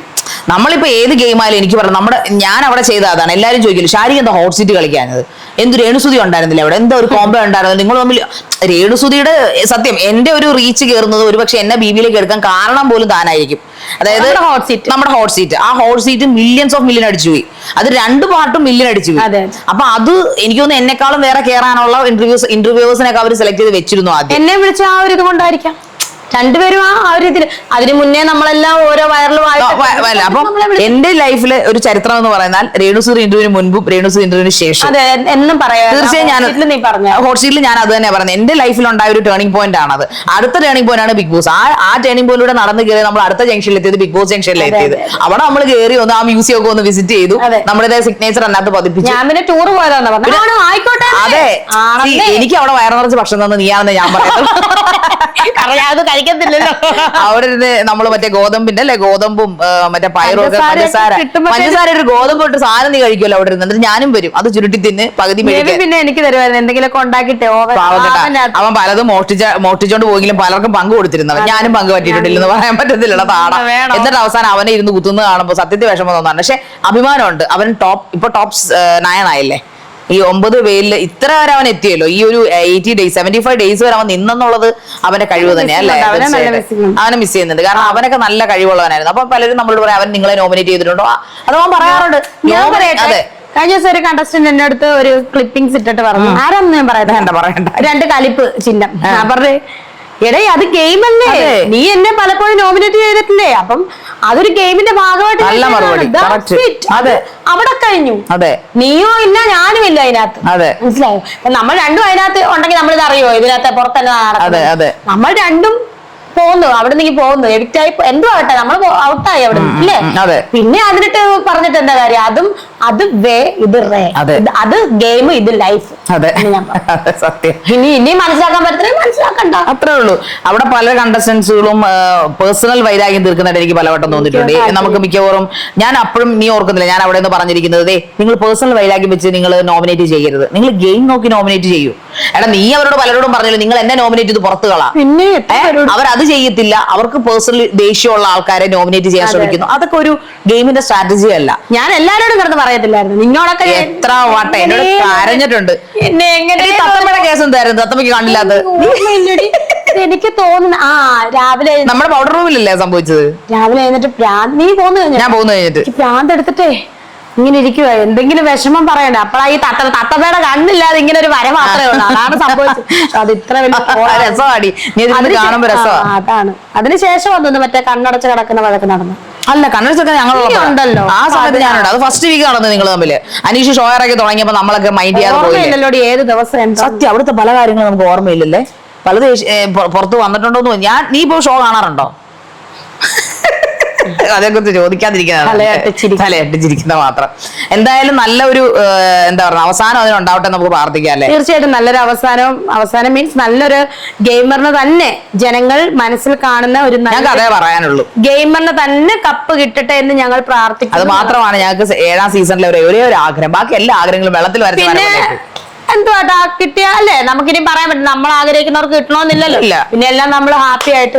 നമ്മളിപ്പോ ഏത് ഗെയിമായാലും എനിക്ക് പറഞ്ഞു ഞാൻ അവിടെ ചെയ്ത അതാണ്. എല്ലാരും ചോദിക്കില്ല ഷാരിക എന്താ ഹോട്ട് സീറ്റ് കളിക്കാനത്, എന്ത് രേണുസുതി ഉണ്ടായിരുന്നില്ല അവിടെ, എന്താ ഒരു കോംബോ ഉണ്ടായിരുന്നത് നിങ്ങൾ തമ്മിൽ. രേണുസുതിയുടെ സത്യം എന്റെ ഒരു റീച്ച് കയറുന്നത് ഒരുപക്ഷെ എന്നെ BBയിലേക്ക് എടുക്കാൻ കാരണം പോലും താനായിരിക്കും. അതായത് നമ്മുടെ ഹോട്ട് സീറ്റ്, ആ hot seat millions of million അടിച്ചു പോയി. അത് 2 പാർട്ടും മില്യൺ അടിച്ചു പോയി. അപ്പൊ അത് എനിക്ക് തോന്നുന്നു എന്നെക്കാളും വേറെ കയറാനുള്ള ഇന്റർവ്യൂവേഴ്സിനൊക്കെ അവർ സെലക്ട് ചെയ്ത് വെച്ചിരുന്നു. ആദ്യം എന്നെ വിളിച്ച ആ ഒരു ഇത് കൊണ്ടായിരിക്കാം രണ്ടുപേരും ആ ഒരു ഇതിൽ. അതിന് മുന്നേ നമ്മളെല്ലാം ഓരോ വൈറൽ. അപ്പൊ എന്റെ ലൈഫിലെ ഒരു ചരിത്രം എന്ന് പറയുന്നത് രേണുസുതി ഇന്റർവ്യൂവിന് മുൻപും രേണുസുതി ഇന്റർവ്യൂവിന് ശേഷം എന്നും പറയാം. തീർച്ചയായും ഞാൻ ഹോട്ട് സീറ്റിൽ ഞാൻ അത് തന്നെ പറഞ്ഞത്. എന്റെ ലൈഫിൽ ഉണ്ടായ ഒരു ടേണിംഗ് പോയിന്റ് ആണത്. അടുത്ത ടേണിംഗ് പോയിന്റ് ആണ് ബിഗ് ബോസ്. ആ ടേണിംഗ് പോയിന്റിലൂടെ നടന്നു കയറി നമ്മൾ അടുത്ത ജംഗ്ഷനിൽ എത്തിയത് ബിഗ് ബോസ് ജംഗ്ഷനിൽ എത്തിയത്. അവിടെ നമ്മൾ കയറി ഒന്ന് ആ മ്യൂസിയം ഒക്കെ ഒന്ന് വിസിറ്റ് ചെയ്തു, നമ്മുടെ സിഗ്നേച്ചർ അതിനകത്ത് പതിപ്പിച്ചു. ഞാൻ പിന്നെ ടൂർ പോയതാന്ന് പറഞ്ഞു. ആയിക്കോട്ടെ, അതെ എനിക്ക് അവിടെ വയറു നിറച്ച് ഭക്ഷണം തന്നു നീയാണെന്ന് ഞാൻ പറയുന്നത്. കഴിക്കത്തില്ലല്ലോ. അവിടെ ഇരുന്ന് നമ്മള് മറ്റേ ഗോതമ്പിന്റെ അല്ലെ ഗോതമ്പും മറ്റേ പയറും ഒക്കെ പഞ്ചസാര ഒരു ഗോതമ്പ് ഇട്ട് സാധനം നീ കഴിക്കുമല്ലോ അവിടെ ഇരുന്ന്. എന്നിട്ട് ഞാനും വരും അത് ചുരുട്ടി തിന്ന് പകുതി പിന്നെ എനിക്ക് തരുമായിരുന്നു എന്തെങ്കിലുമൊക്കെ ഉണ്ടാക്കിട്ടെ. അവൻ പലതും മോഷ്ടിച്ചോണ്ട് പോയെങ്കിലും പലർക്കും പങ്ക് കൊടുത്തിരുന്നവൻ. ഞാനും പങ്ക് പറ്റിയിട്ടില്ലെന്ന് പറയാൻ പറ്റത്തില്ല താട. എന്നിട്ട് അവസാനം അവനെ ഇരുന്ന് കുത്തുന്നത് കാണുമ്പോൾ സത്യത്തിൽ വിഷമം തോന്നാറുണ്ട്. പക്ഷെ അഭിമാനമുണ്ട്. അവൻ ടോപ്പ് 9 ആയില്ലേ. ഈ 9 പേരിൽ ഇത്ര വരെ അവൻ എത്തിയല്ലോ. ഈ ഒരു 80 days 75 days വരെ അവൻ നിന്നെന്നുള്ളത് അവന്റെ കഴിവ് തന്നെയല്ലേ. അവനെ മിസ് ചെയ്യുന്നുണ്ട്. കാരണം അവനൊക്കെ നല്ല കഴിവുള്ളവനായിരുന്നു. അപ്പൊ പലരും നമ്മളോട് പറയാം അവൻ നിങ്ങളെ നോമിനേറ്റ് ചെയ്തിട്ടുണ്ടോ. അത് അവൻ പറയാറുണ്ട്. അതെ, കഴിഞ്ഞ ദിവസം ഒരു കണ്ടസ്റ്റന്റ് എന്റെ അടുത്ത് ഒരു ക്ലിപ്പിംഗ്സ് ഇട്ടിട്ട് പറഞ്ഞു, ആരാന്ന് ഞാൻ പറയണ്ട 2 കലിപ്പ് ചിഹ്നം. ഞാൻ പറഞ്ഞു എടേ അത് ഗെയിം അല്ലേ, നീ എന്നെ പലപ്പോഴും നോമിനേറ്റ് ചെയ്തിട്ടില്ലേ, അപ്പം അതൊരു ഗെയിമിന്റെ ഭാഗമായിട്ട് അവിടെ കഴിഞ്ഞു. നീയോ ഇല്ല ഞാനും ഇല്ല അതിനകത്ത്. മനസ്സിലായോ? നമ്മൾ രണ്ടും അതിനകത്ത് ഉണ്ടെങ്കിൽ നമ്മളിത് അറിയോ ഇതിനകത്ത് പുറത്തന്നെ നടക്കുന്നത്. നമ്മൾ രണ്ടും പോകുന്നു, അവിടെ നിന്ന് പോകുന്നു, എവിക്റ്റ് ആയി എന്തോ ആവട്ടെ, നമ്മൾ ഔട്ടായി അവിടെ ഇല്ലേ. പിന്നെ അതിനിട്ട് പറഞ്ഞിട്ട് എന്താ കാര്യം? അത് ഇത് റേ, അത് ഗെയിം, ഇത് ലൈഫ്. സത്യം. ഇനി മനസ്സിലാക്കാൻ പറ്റത്തില്ല, മനസ്സിലാക്കണ്ട, അത്രേ ഉള്ളൂ. അവിടെ പല കണ്ടസ്റ്റൻസുകളും പേഴ്സണൽ വൈരാഗ്യം തീർക്കുന്നതായിട്ട് എനിക്ക് പലവട്ടം തോന്നിയിട്ടുണ്ട്. നമുക്ക് മിക്കവാറും ഞാൻ അപ്പോഴും നീ ഓർക്കുന്നില്ല, ഞാൻ അവിടെ നിന്ന് പറഞ്ഞിരിക്കുന്നത് നിങ്ങൾ പേഴ്സണൽ വൈരാഗ്യം വെച്ച് നിങ്ങൾ നോമിനേറ്റ് ചെയ്യരുത്, നിങ്ങൾ ഗെയിം നോക്കി നോമിനേറ്റ് ചെയ്യൂ. എടാ നീ അവരോട് പലരോടും പറഞ്ഞല്ലോ നിങ്ങൾ എന്നെ നോമിനേറ്റ് ചെയ്ത് പുറത്തു കളാം. പിന്നെ അവരത് ചെയ്യത്തില്ല. അവർക്ക് പേഴ്സണലി ദേഷ്യമുള്ള ആൾക്കാരെ നോമിനേറ്റ് ചെയ്യാൻ ശ്രമിക്കുന്നു. അതൊക്കെ ഒരു ഗെയിമിന്റെ സ്ട്രാറ്റജി അല്ല. ഞാൻ എല്ലാരോടും കിടന്ന് പറയത്തില്ലായിരുന്നു. നിങ്ങളൊക്കെ എത്ര വട്ടം എന്നോട് കരഞ്ഞിട്ടുണ്ട്. തത്തമ്മയുടെ കേസ് എന്തായിരുന്നു? തത്തമ്മയ്ക്ക് കണ്ടില്ലാത്ത എനിക്ക് തോന്നുന്നു. രാവിലെ നമ്മുടെ പൗഡർ റൂമിലല്ലേ സംഭവിച്ചത്? രാവിലെ എന്നിട്ട് നീ ഞാൻ പോന്നു കഴിഞ്ഞിട്ട് ഭ്രാന്ത് എടുത്തിട്ടേ ഇങ്ങനെ ഇരിക്കുവോ, എന്തെങ്കിലും വിഷമം പറയണ്ടേ. അപ്പോഴാ ഈ തത്തമ്മയുടെ കണ്ണില്ലാതെ ഇങ്ങനെ ഒരു വര മാത്രമേ ഉള്ളൂ. അതാണ് സംഭവിച്ചത്. അത് ഇത്ര വലിയ കാണുമ്പോ രസമാണ്. അതാണ്. അതിനുശേഷം വന്നു മറ്റേ കണ്ണടച്ച് കിടക്കുന്ന വഴക്ക് നടന്നു. അല്ല കണ്ണടച്ചൊക്കെ ഞങ്ങളുണ്ടല്ലോ ആ സമയത്ത് ഞാനുണ്ട്. അത് ഫസ്റ്റ് വീക്ക് നടന്നത് നിങ്ങൾ തമ്മില്. അനീഷ് ഷോ ഇറക്കി തുടങ്ങിയപ്പോ നമ്മളൊക്കെ മൈൻഡ് ചെയ്യാതെ പോയില്ലല്ലോ. ഏത് ദിവസം സത്യം അവിടുത്തെ പല കാര്യങ്ങളും നമുക്ക് ഓർമ്മയില്ലല്ലേ. പലത് പുറത്ത് വന്നിട്ടുണ്ടോന്ന്. നീ ഇപ്പൊ ഷോ കാണാറുണ്ടോ? അതേക്കുറിച്ച് ചോദിക്കാതിരിക്കുന്ന മാത്രം. എന്തായാലും നല്ലൊരു എന്താ പറയുക അവസാനം അതിനുണ്ടാവട്ടെ നമുക്ക് പ്രാർത്ഥിക്കാം അല്ലേ. തീർച്ചയായിട്ടും നല്ലൊരു അവസാനം മീൻസ് നല്ലൊരു ഗെയിമറിന് തന്നെ ജനങ്ങൾ മനസ്സിൽ കാണുന്ന ഒരു കഥ പറയാനുള്ളൂ. ഗെയിമറിന് തന്നെ കപ്പ് കിട്ടട്ടെ എന്ന് ഞങ്ങൾ പ്രാർത്ഥിക്കും. അത് മാത്രമാണ് ഞങ്ങൾക്ക് 7ാം സീസണിലെ ഒരേ ഒരു ആഗ്രഹം. ബാക്കി എല്ലാ ആഗ്രഹങ്ങളും വെള്ളത്തിൽ വരച്ച് എന്തുവാട്ടാ കിട്ടിയാ അല്ലേ നമുക്കിനി പറയാൻ പറ്റും. നമ്മൾ ആഗ്രഹിക്കുന്നവർക്ക് കിട്ടണമെന്നില്ലല്ലോ. പിന്നെ എല്ലാം നമ്മൾ ഹാപ്പി ആയിട്ട്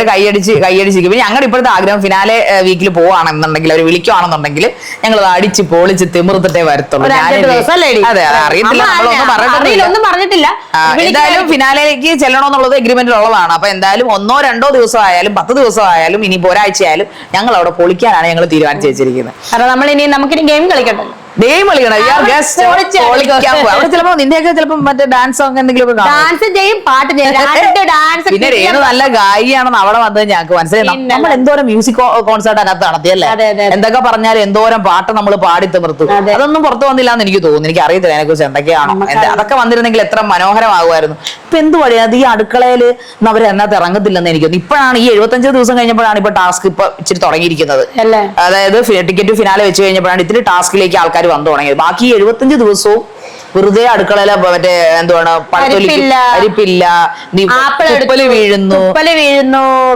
കൈയടിച്ചിരിക്കും. പിന്നെ ഞങ്ങളുടെ ഇപ്പോഴത്തെ ആഗ്രഹം ഫിനാലെ വീക്കിൽ പോവാണെന്നുണ്ടെങ്കിൽ അവർ വിളിക്കുവാണെന്നുണ്ടെങ്കിൽ ഞങ്ങൾ അടിച്ച് പൊളിച്ച് തിമിർത്തിട്ടേ വരത്തുള്ളൂ. അതെ അറിയത്തില്ല, ഒന്നും പറഞ്ഞിട്ടില്ല. എന്തായാലും ഫിനാലേക്ക് ചെല്ലണമെന്നുള്ളത് എഗ്രിമെന്റിൽ ഉള്ളതാണ്. അപ്പൊ എന്തായാലും 1 or 2 ദിവസം ആയാലും 10 ദിവസം ആയാലും ഇനിയിപ്പോ ഒരാഴ്ച ആയാലും ഞങ്ങൾ അവിടെ പൊളിക്കാനാണ് ഞങ്ങൾ തീരുമാനിച്ചു വെച്ചിരിക്കുന്നത്. കാരണം നമുക്കിനി ഗെയിം കളിക്കണ്ടല്ലോ. ഗെയിം കളിക്കണം. അവിടെ ചിലപ്പോ നിന്റെയൊക്കെ ചിലപ്പോ മറ്റേ ഡാൻസ് ഒക്കെ എന്തെങ്കിലും ഡാൻസ് ചെയ്യും, പാട്ട് ഡാൻസ്. പിന്നെ രേണു നല്ല ഗായികയാണെന്ന് അവിടെ വന്നത് ഞങ്ങൾക്ക് മനസ്സിലായി. നമ്മൾ എന്തോരം മ്യൂസിക് കോൺസേർട്ട് അതിനകത്ത് നടത്തിയല്ലേ. എന്തൊക്കെ പറഞ്ഞാലും എന്തോരം പാട്ട് നമ്മൾ പാടി തിമിർത്തു. അതൊന്നും പുറത്തു വന്നില്ല എന്ന് എനിക്ക് തോന്നുന്നു. എനിക്ക് അറിയത്തില്ല അതിനെ കുറിച്ച് എന്തൊക്കെയാണോ. അതൊക്കെ വന്നിരുന്നെങ്കിൽ എത്ര മനോഹരമാകുമായിരുന്നു. ഇപ്പൊ എന്ത് പറയാ ഈ അടുക്കളയില് അവർ അതിനകത്ത് ഇറങ്ങത്തില്ലെന്ന് എനിക്ക് തോന്നുന്നു. ഇപ്പോഴാണ് ഈ 75 ദിവസം കഴിഞ്ഞപ്പോഴാണ് ഇപ്പൊ ടാസ്ക് ഇപ്പൊ ഇച്ചിരി തുടങ്ങിയിരിക്കുന്നത്. അതായത് ടിക്കറ്റ് ഫിനാലെ വെച്ച് കഴിഞ്ഞപ്പോഴാണ് ഇത്തിരി ടാസ്കിലേക്ക് ആൾക്കാർ വന്നു തുടങ്ങിയത്. ബാക്കി 75 ദിവസവും വെറുതെ അടുക്കളയില മറ്റേ എന്തുവാണ് അരിപ്പില്ല, വീഴുന്നു,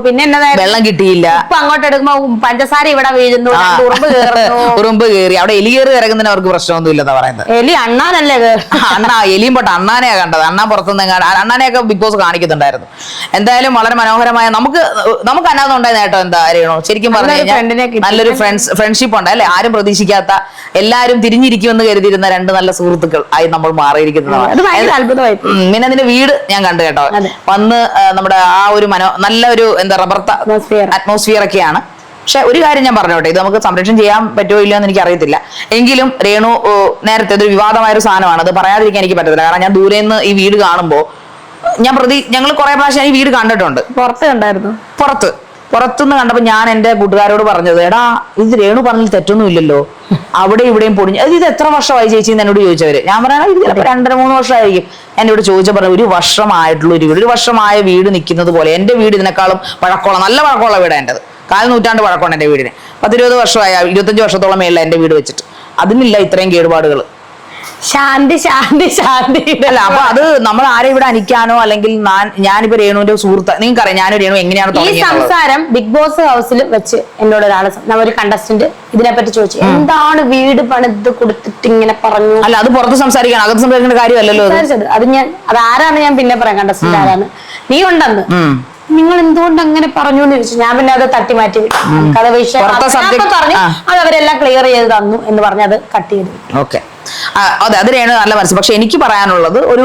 പിന്നെ വെള്ളം കിട്ടിയില്ല, അങ്ങോട്ട് എടുക്കുമ്പോ പഞ്ചസാര ഇവിടെ വീഴുന്നു, ഉറുമ്പ് കയറി. അവിടെ എലി കയറി ഇറങ്ങുന്നതിന് അവർക്ക് പ്രശ്നമൊന്നും ഇല്ലെന്നാ പറയുന്നത്. എലി അണ്ണാനല്ലേ എലിയും പോട്ടെ അണ്ണാനെയാ കണ്ടത്. അണ്ണാൻ പുറത്തുനിന്ന് അണ്ണാനെയൊക്കെ ബിഗ് ബോസ് കാണിക്കുന്നുണ്ടായിരുന്നു. എന്തായാലും വളരെ മനോഹരമായ നമുക്ക് അതിനകത്ത് ഉണ്ടായ നേട്ടം എന്താ അറിയണോ? ശരിക്കും പറഞ്ഞു കഴിഞ്ഞാൽ നല്ലൊരു ഫ്രണ്ട്ഷിപ്പ് ഉണ്ട് അല്ലെ. ആരും പ്രതീക്ഷിക്കാത്ത, എല്ലാരും തിരിഞ്ഞിരിക്കുമെന്ന് കരുതിയിരുന്ന 2 നല്ല സുഹൃത്തുക്കൾ ആയി നമ്മൾ മാറിയിരിക്കുന്നതാണ്. പിന്നെ അതിന്റെ വീട് ഞാൻ കണ്ടു കേട്ടോ. വന്ന് നമ്മുടെ ആ ഒരു നല്ലൊരു എന്താ റബ്ബർത്ത അറ്റ്മോസ്ഫിയർ ഒക്കെയാണ്. പക്ഷെ ഒരു കാര്യം ഞാൻ പറഞ്ഞോട്ടെ, ഇത് നമുക്ക് സംരക്ഷണം ചെയ്യാൻ പറ്റുമോ ഇല്ലയോ എന്ന് എനിക്ക് അറിയത്തില്ല. എങ്കിലും രേണു നേരത്തെ ഇതൊരു വിവാദമായ ഒരു സാധനമാണ്. അത് പറയാതിരിക്കാൻ എനിക്ക് പറ്റത്തില്ല. കാരണം ഞാൻ ദൂരെ നിന്ന് ഈ വീട് കാണുമ്പോൾ ഞങ്ങൾ കുറെ പ്രാവശ്യം ഈ വീട് കണ്ടിട്ടുണ്ട്. പുറത്തുനിന്ന് കണ്ടപ്പോ ഞാൻ എന്റെ കൂട്ടുകാരോട് പറഞ്ഞത്, എടാ ഇത് രേണു പറഞ്ഞതിൽ തെറ്റൊന്നും ഇല്ലല്ലോ, അവിടെ ഇവിടെയും പൊടിഞ്ഞു. ഇത് എത്ര വർഷമായി ചേച്ചി എന്നോട് ചോദിച്ചവര്. ഞാൻ പറഞ്ഞാൽ ഇത് ചിലപ്പോൾ 2-3 വർഷമായിരിക്കും. എന്നോട് ചോദിച്ച പറഞ്ഞു 1 വർഷമായിട്ടുള്ള ഒരു വീട്, 1 വർഷമായ വീട് നിൽക്കുന്നത് പോലെ. എന്റെ വീട് ഇതിനേക്കാളും നല്ല പഴക്കമുള്ള വീടാണ് എന്റേത്. 4 നൂറ്റാണ്ട് പഴക്കമാണ് എന്റെ വീടിന്. 10-20 വർഷമായ 25 വർഷത്തോളം മേളില്ല എന്റെ വീട് വെച്ചിട്ട്. അതിനില്ല ഇത്രയും കേടുപാടുകൾ. ശാന്തി ശാന്തി ശാന്തി. അല്ല അപ്പൊ അത് നമ്മൾ ആരെയും ഇവിടെ അനിക്കാനോ അല്ലെങ്കിൽ ഞാനിപ്പോ രേണുവിന്റെ സുഹൃത്ത്, നിങ്ങൾക്ക് അറിയാം ഞാനും രേണു എങ്ങനെയാണ് ഈ തുടങ്ങിയത്. സംസാരം ബിഗ് ബോസ് ഹൗസിൽ വെച്ച് എന്നോട് ഒരു കണ്ടസ്റ്റന്റ് ഇതിനെപ്പറ്റി ചോദിച്ചു, എന്താണ് വീട് പണിത് കൊടുത്തിട്ട് ഇങ്ങനെ പറഞ്ഞു. അല്ല അത് പുറത്ത് സംസാരിക്കണം, അകത്ത് സംസാരിക്കേണ്ട കാര്യമല്ലല്ലോ അത് ആരാണ് ഞാൻ പിന്നെ പറയാം, കണ്ടസ്റ്റന്റ് ആരാണ്. നീ ഉണ്ടെന്ന് നിങ്ങൾ എന്തുകൊണ്ട് അങ്ങനെ പറഞ്ഞു എന്ന് ചോദിച്ചു. ഞാൻ പിന്നെ അത് തട്ടി മാറ്റി കഥ വിഷയം പറഞ്ഞു, അത് അവരെല്ലാം ക്ലിയർ ചെയ്ത് തന്നു എന്ന് പറഞ്ഞ് അത് കട്ട് ചെയ്തു. ഓക്കെ, അതെ അത് രേണു നല്ല മനസ്സ്. പക്ഷെ എനിക്ക് പറയാനുള്ളത് ഒരു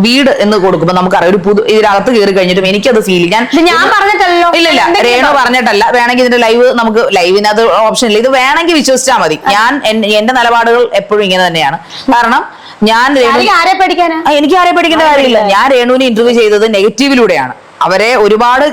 വീട് എന്ന് കൊടുക്കുമ്പോൾ നമുക്കറിയാം ഒരു ഇതിനകത്ത് കയറി കഴിഞ്ഞിട്ടും എനിക്കത് ഫീൽ ഞാൻ പറഞ്ഞിട്ടല്ലോ. ഇല്ല രേണു പറഞ്ഞിട്ടല്ല. വേണമെങ്കിൽ ഇതിന്റെ ലൈവിനത് ഓപ്ഷൻ ഇല്ല, ഇത് വേണമെങ്കിൽ വിശ്വസിച്ചാൽ മതി. എന്റെ നിലപാടുകൾ എപ്പോഴും ഇങ്ങനെ തന്നെയാണ്. കാരണം ഞാൻ ആരെ പഠിക്കാനാ, എനിക്ക് ആരെ പഠിക്കേണ്ട കാര്യമില്ല. ഞാൻ രേണുവിനെ ഇന്റർവ്യൂ ചെയ്തത് നെഗറ്റീവിലൂടെയാണ്. അവരെ ഒരുപാട്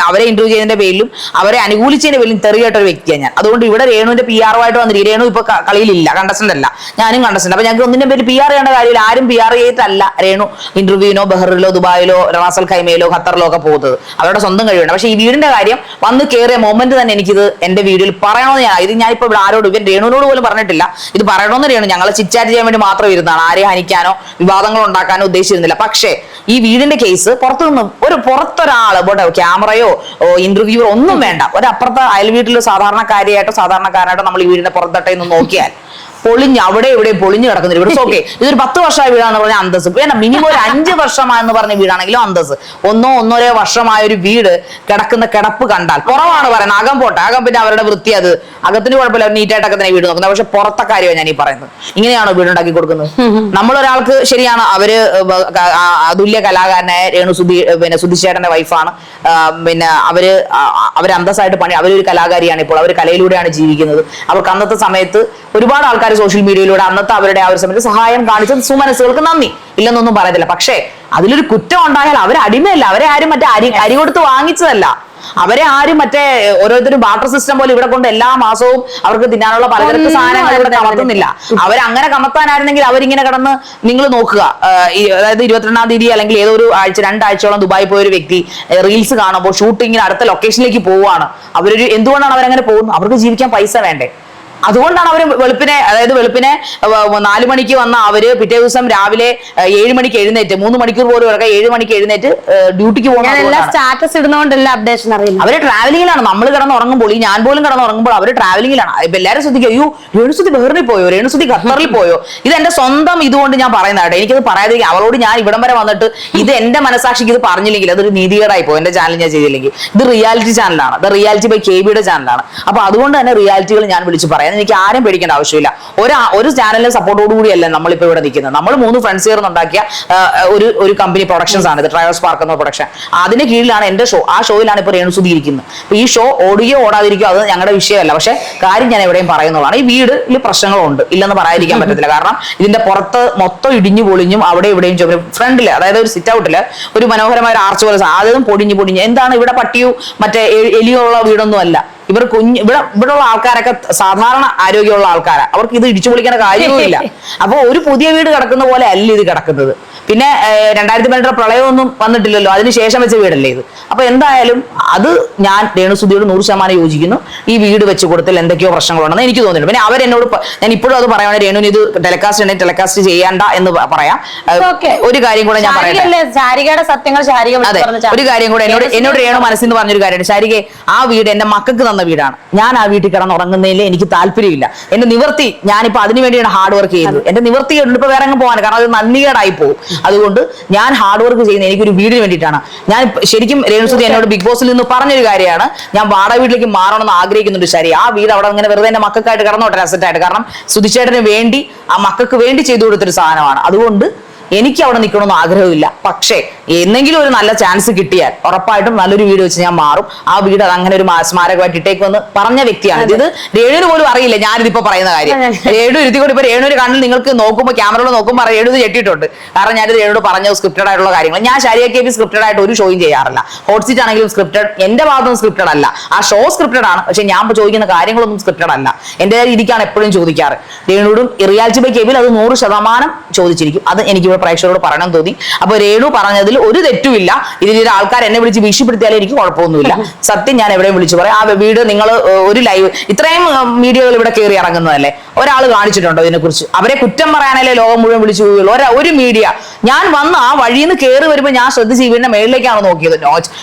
അവരെ ഇന്റർവ്യൂ ചെയ്തതിന്റെ പേരിലും അവരെ അനുകൂലിച്ചതിന്റെ പേരിലും തെറിയേട്ട ഒരു വ്യക്തിയാണ് ഞാൻ. അതുകൊണ്ട് ഇവിടെ രേണുവിന്റെ PR ആയിട്ട് വന്നിരിക്കും. രേണു ഇപ്പൊ കളിയിലില്ല, കണ്ടസ്റ്റന്റ് അല്ല, ഞാനും കണ്ടസ്റ്റന്റ്. അപ്പൊ ഞങ്ങൾക്ക് ഒന്നിന്റെ പേര് PR ചെയ്യേണ്ട കാര്യമില്ല. ആരും PR ചെയ്തിട്ടല്ല രേണു ഇന്റർവ്യൂവിനോ ബഹറിലോ ദുബായിലോ റാസൽ ഖൈമയിലോ ഖത്തറിലോ ഒക്കെ പോകുന്നത്. അവരുടെ സ്വന്തം കഴിവുണ്ട്. പക്ഷെ ഈ വീടിന്റെ കാര്യം വന്ന് കയറിയ മൊമെന്റ് തന്നെ എനിക്കിത് എന്റെ വീഡിയോയിൽ പറയണമെന്ന് ഞാനിപ്പോ ഇവിടെ ആരോടും ഇവൻ രേണുവിനോട് പോലും പറഞ്ഞിട്ടില്ല. ഇത് പറയണമെന്ന് രേണു ഞങ്ങൾ ചിറ്റാറ്റ് ചെയ്യാൻ വേണ്ടി മാത്രം ഇരുന്നാണ്. ആരെയും ഹനിക്കാനോ വിവാദങ്ങൾ ഉണ്ടാക്കാനോ ഉദ്ദേശിച്ചിരുന്നില്ല. പക്ഷേ ഈ വീടിന്റെ കേസ് പുറത്തുനിന്നും പുറത്തൊരാള് ക്യാമറയോ ഇന്റർവ്യൂവോ ഒന്നും വേണ്ട, ഒരപ്പുറത്തെ അയൽ വീട്ടിലോ സാധാരണക്കാരായിട്ടോ നമ്മൾ ഈ വീടിന്റെ പുറത്തട്ടയിൽ നിന്ന് നോക്കിയാൽ പൊളിഞ്ഞ് അവിടെ ഇവിടെ പൊളിഞ്ഞു കിടക്കുന്ന വീട്. ഓക്കെ, ഇതൊരു 10 വർഷമായ വീടാന്ന് പറഞ്ഞാൽ അന്തസ്, പിന്നെ മിനിമം ഒരു 5 വർഷമായെന്ന് പറഞ്ഞ വീടാണെങ്കിലും അന്തസ്. ഒന്നര വർഷമായ ഒരു വീട് കിടക്കുന്ന കിടപ്പ് കണ്ടാൽ കുറവാണ് പറയുന്നത്. അകം പോട്ടെ, അകം പിന്നെ അവരുടെ വൃത്തി, അത് അകത്തിന് കുഴപ്പമില്ല, നീറ്റായിട്ടൊക്കെ തന്നെ വീട് നോക്കുന്നത്. പക്ഷെ പുറത്തെ കാര്യമാണ് ഞാൻ ഈ പറയുന്നത്. ഇങ്ങനെയാണോ വീടുണ്ടാക്കി കൊടുക്കുന്നത്? നമ്മളൊരാൾക്ക് ശരിയാണ്, അവര് അതുല്യ കലാകാരനായ സുധിച്ചേട്ടന്റെ വൈഫാണ്, പിന്നെ അവര് അന്തസ്സായിട്ട് അവരൊരു കലാകാരിയാണ്. ഇപ്പോൾ അവർ കലയിലൂടെയാണ് ജീവിക്കുന്നത്. അവർക്ക് അന്നത്തെ സമയത്ത് ഒരുപാട് ആൾക്കാർ സോഷ്യൽ മീഡിയയിലൂടെ അന്നത്തെ അവരുടെ ആ ഒരു സമയത്ത് സഹായം കാണിച്ച സുമനസ്സുകൾക്ക് നന്ദി, ഇല്ലെന്നൊന്നും പറയത്തില്ല. പക്ഷേ അതിലൊരു കുറ്റം ഉണ്ടായാൽ അവർ അടിമയല്ല, അവരെ ആരും മറ്റേ അരി കൊടുത്ത് വാങ്ങിച്ചതല്ല, അവരെ ആരും മറ്റേ ഓരോരുത്തരും ബാർട്ടർ സിസ്റ്റം പോലെ ഇവിടെ കൊണ്ട് എല്ലാ മാസവും അവർക്ക് തിന്നാനുള്ള പലതരത്തിൽ സാധനങ്ങൾ ഇവിടെ കമത്തുന്നില്ല. അവരങ്ങനെ കമത്താനായിരുന്നെങ്കിൽ അവരിങ്ങനെ കിടന്ന് നിങ്ങൾ നോക്കുക, അതായത് 22-ാം തീയതി അല്ലെങ്കിൽ ഏതോ ഒരു 2 ആഴ്ചയോളം ദുബായി പോയ ഒരു വ്യക്തി റീൽസ് കാണുമ്പോൾ ഷൂട്ടിങ്ങിന് അടുത്ത ലൊക്കേഷനിലേക്ക് പോവുകയാണ്. എന്തുകൊണ്ടാണ് അവരങ്ങനെ പോകുന്നത്? അവർക്ക് ജീവിക്കാൻ പൈസ വേണ്ടേ? അതുകൊണ്ടാണ് അവർ വെളുപ്പിനെ 4 മണിക്ക് വന്ന അവര് പിറ്റേ ദിവസം രാവിലെ 7 മണിക്ക് എഴുന്നേറ്റ് 3 മണിക്കൂർ പോലും 7 മണിക്ക് എഴുന്നേറ്റ് ഡ്യൂട്ടിക്ക് പോകുന്നത്. സ്റ്റാറ്റസ് ഇടുന്നോണ്ടല്ല അപ്ഡേഷൻ അറിയില്ല. അവര് ട്രാവലിംഗിലാണ്. നമ്മൾ കിടന്ന് ഉറങ്ങുമ്പോൾ, ഞാൻ പോലും കിടന്ന് ഉറങ്ങുമ്പോൾ അവര് ട്രാവലിംഗിലാണ്. ഇപ്പൊ എല്ലാവരും ശ്രദ്ധിക്കുക, അയ്യോ രേണുസുതി ബഹറിൽ പോയോ, രേണുസുതി ഖത്തറിൽ പോയോ? ഇത് എന്റെ സ്വന്തം ഇതുകൊണ്ട് ഞാൻ പറയുന്നതാട്ടെ. എനിക്കത് പറയാതിരിക്കും. അവളോട് ഞാൻ ഇവിടം വരെ വന്നിട്ട് ഇത് എന്റെ മനസാക്ഷിക്ക് ഇത് പറഞ്ഞില്ലെങ്കിൽ അതൊരു നീതികേടായി പോകും. എന്റെ ചാനൽ ഞാൻ ചെയ്തില്ലെങ്കിൽ. ഇത് റിയാലിറ്റി ചാനലാണ്, ഇത് റിയാലിറ്റി ബൈ KB ചാനലാണ്. അപ്പൊ അതുകൊണ്ട് തന്നെ റിയാലിറ്റികൾ ഞാൻ വിളിച്ച് പറയാം. എനിക്ക് ആരും പേടിക്കേണ്ട ആവശ്യമില്ല. ഒരു ചാനലിന്റെ സപ്പോർട്ടോടുകൂടിയല്ല നമ്മളിപ്പോ ഇവിടെ നിൽക്കുന്നത്. നമ്മൾ 3 ഫ്രണ്ട്സ് ചേർന്നുണ്ടാക്കിയ ഒരു കമ്പനി പ്രൊഡക്ഷൻസ് ആണ് ഇത്, ട്രയൽസ് പാർക്ക് എന്ന പ്രൊഡക്ഷൻ. അതിന് കീഴിലാണ് എന്റെ ഷോ. ആ ഷോയിലാണ് ഇപ്പൊ രേണുസുതി ഇരിക്കുന്നത്. അപ്പൊ ഈ ഷോ ഓടുകയോ ഓടാതിരിക്കോ അത് ഞങ്ങളുടെ വിഷയമല്ല. പക്ഷെ കാര്യം ഞാൻ എവിടെയും പറയുന്നതാണ്, ഈ വീടിൽ പ്രശ്നങ്ങളുണ്ട്, ഇല്ലെന്ന് പറയാതിരിക്കാൻ പറ്റത്തില്ല. കാരണം ഇതിന്റെ പുറത്ത് മൊത്തം ഇടിഞ്ഞു പൊളിഞ്ഞും അവിടെ ഇവിടെയും ഫ്രണ്ടില്, അതായത് ഒരു സിറ്റ് ഔട്ടില് ഒരു മനോഹരമായ ഒരു ആർച്ച് പോലെ അതും പൊടിഞ്ഞു എന്താണ് ഇവിടെ പട്ടിയോ മറ്റേ എലിയോ ഉള്ള വീടൊന്നും അല്ല. ഇവിടെയുള്ള ആൾക്കാരൊക്കെ സാധാരണ ആരോഗ്യമുള്ള ആൾക്കാരാണ്. അവർക്ക് ഇത് ഇടിച്ചു പൊളിക്കേണ്ട കാര്യവുമില്ല. അപ്പൊ ഒരു പുതിയ വീട് കിടക്കുന്ന പോലെ അല്ല ഇത് കിടക്കുന്നത്. പിന്നെ 2012 പ്രളയമൊന്നും വന്നിട്ടില്ലല്ലോ, അതിനുശേഷം വെച്ച വീടല്ലേ ഇത്. അപ്പൊ എന്തായാലും അത് ഞാൻ രേണുസുതിയോട് 100% യോജിക്കുന്നു. ഈ വീട് വെച്ച് കൊടുത്താൽ എന്തൊക്കെയോ പ്രശ്നങ്ങളുണ്ടെന്ന് എനിക്ക് തോന്നുന്നു. പിന്നെ അവരെന്നോട്, ഞാൻ ഇപ്പോഴും അത് പറയുകയാണ്, രേണുവിന് ഇത് ടെലികാസ്റ്റ് ചെയ്യണ്ട എന്ന് പറയാം. ഒരു കാര്യം കൂടെ ഞാൻ പറയട്ടെ. അതെ, ഒരു കാര്യം കൂടെ എന്നോട് രേണു മനസ്സിൽ നിന്ന് പറഞ്ഞൊരു കാര്യമാണ്. ശാരികെ, ആ വീട് എന്റെ മക്കൾക്ക് തന്ന വീടാണ്. ഞാൻ ആ വീട്ടിൽ കിടന്നുറങ്ങുന്നതിൽ എനിക്ക് താല്പര്യമില്ല. എന്റെ നിവർത്തി, ഞാനിപ്പോ അതിനു വേണ്ടിയാണ് ഹാർഡ് വർക്ക് ചെയ്യുന്നത്. എന്റെ നിവർത്തി ഇപ്പൊ വേറെ അങ്ങ് പോകാൻ, കാരണം അത് നന്ദികേടായി പോകും. അതുകൊണ്ട് ഞാൻ ഹാർഡ് വർക്ക് ചെയ്യുന്നത് എനിക്കൊരു വീടിന് വേണ്ടിയിട്ടാണ്. ഞാൻ ശരിക്കും രേണുസുതി എന്നോട് ബിഗ് ബോസിൽ നിന്ന് പറഞ്ഞൊരു കാര്യമാണ്, ഞാൻ വാടക വീട്ടിലേക്ക് മാറണമെന്ന് ആഗ്രഹിക്കുന്നുണ്ട്. ശരി, ആ വീട് അവിടെ ഇങ്ങനെ വെറുതെ എന്റെ മക്കൾക്കായിട്ട് കിടന്നോട്ടെ, അസറ്റായിട്ട്. കാരണം സുധിച്ചേട്ടന് വേണ്ടി, ആ മക്കൾക്ക് വേണ്ടി ചെയ്തു കൊടുത്തൊരു സാധനമാണ്. അതുകൊണ്ട് എനിക്ക് അവിടെ നിൽക്കണമെന്ന് ആഗ്രഹമില്ല. പക്ഷേ എന്തെങ്കിലും ഒരു നല്ല ചാൻസ് കിട്ടിയാൽ ഉറപ്പായിട്ടും നല്ലൊരു വീട് വെച്ച് ഞാൻ മാറും. ആ വീട് അത് അങ്ങനെ ഒരു സ്മാരകമായിട്ട് ഇട്ടേക്കുമെന്ന് പറഞ്ഞ വ്യക്തിയാണ്. ഇത് രേണുവിന് പോലും അറിയില്ല ഞാനിതിപ്പോ പറയുന്ന കാര്യം. രേണു ഇരുത്തിക്കൊണ്ട് ഇപ്പൊ രേണുവിന് കണ്ണിൽ നിങ്ങൾക്ക് നോക്കുമ്പോൾ, ക്യാമറയിൽ നോക്കുമ്പോൾ രേണു ഇത് ചെട്ടിയിട്ടുണ്ട്. കാരണം ഞാനിത് രേണുവോട് പറഞ്ഞ സ്ക്രിപ്റ്റഡ് ആയിട്ടുള്ള കാര്യങ്ങൾ. ഞാൻ ശാരിക KB സ്ക്രിപ്റ്റഡ് ആയിട്ട് ഒരു ഷോയും ചെയ്യാറില്ല. ഹോട്ട് സീറ്റ് ആണെങ്കിലും സ്ക്രിപ്റ്റഡ്, എന്റെ ഭാഗത്തും സ്ക്രിപ്റ്റഡ് അല്ല. ആ ഷോ സ്ക്രിപ്റ്റഡ് ആണ്, പക്ഷെ ഞാൻ ചോദിക്കുന്ന കാര്യങ്ങളൊന്നും സ്ക്രിപ്റ്റഡ് അല്ല. എന്റെ രീതിക്കാണ് എപ്പോഴും ചോദിക്കാറ്. രേണുവോടും റിയാലിറ്റി ബൈ KB അത് 100% ചോദിച്ചിരിക്കും. അത് എനിക്ക് ഇവിടെ പ്രേക്ഷകരോട് പറയണം തോന്നി. അപ്പൊ രേണു പറഞ്ഞതിൽ ഒരു തെറ്റുമില്ല. ഇതിൽ ആൾക്കാർ എന്നെ വിളിച്ച് ഭീഷണിപ്പെടുത്തിയാലും എനിക്ക് കുഴപ്പമൊന്നുമില്ല. സത്യം ഞാൻ എവിടെയും വിളിച്ചു പറയാം. ആ വീട് നിങ്ങൾ ഒരു ലൈവ് ഇത്രയും മീഡിയകൾ ഇവിടെ കയറി ഇറങ്ങുന്നതല്ലേ, ഒരാൾ കാണിച്ചിട്ടുണ്ടോ ഇതിനെക്കുറിച്ച്? അവരെ കുറ്റം പറയാനല്ലേ ലോകം മുഴുവൻ വിളിച്ചു പോവുള്ളൂ. ഒരു മീഡിയ ഞാൻ വന്ന് ആ വഴിയിൽ നിന്ന് കയറി വരുമ്പോൾ ഞാൻ ശ്രദ്ധിച്ച് ഈ വീടിന്റെ മേളിലേക്കാണ് നോക്കിയത്.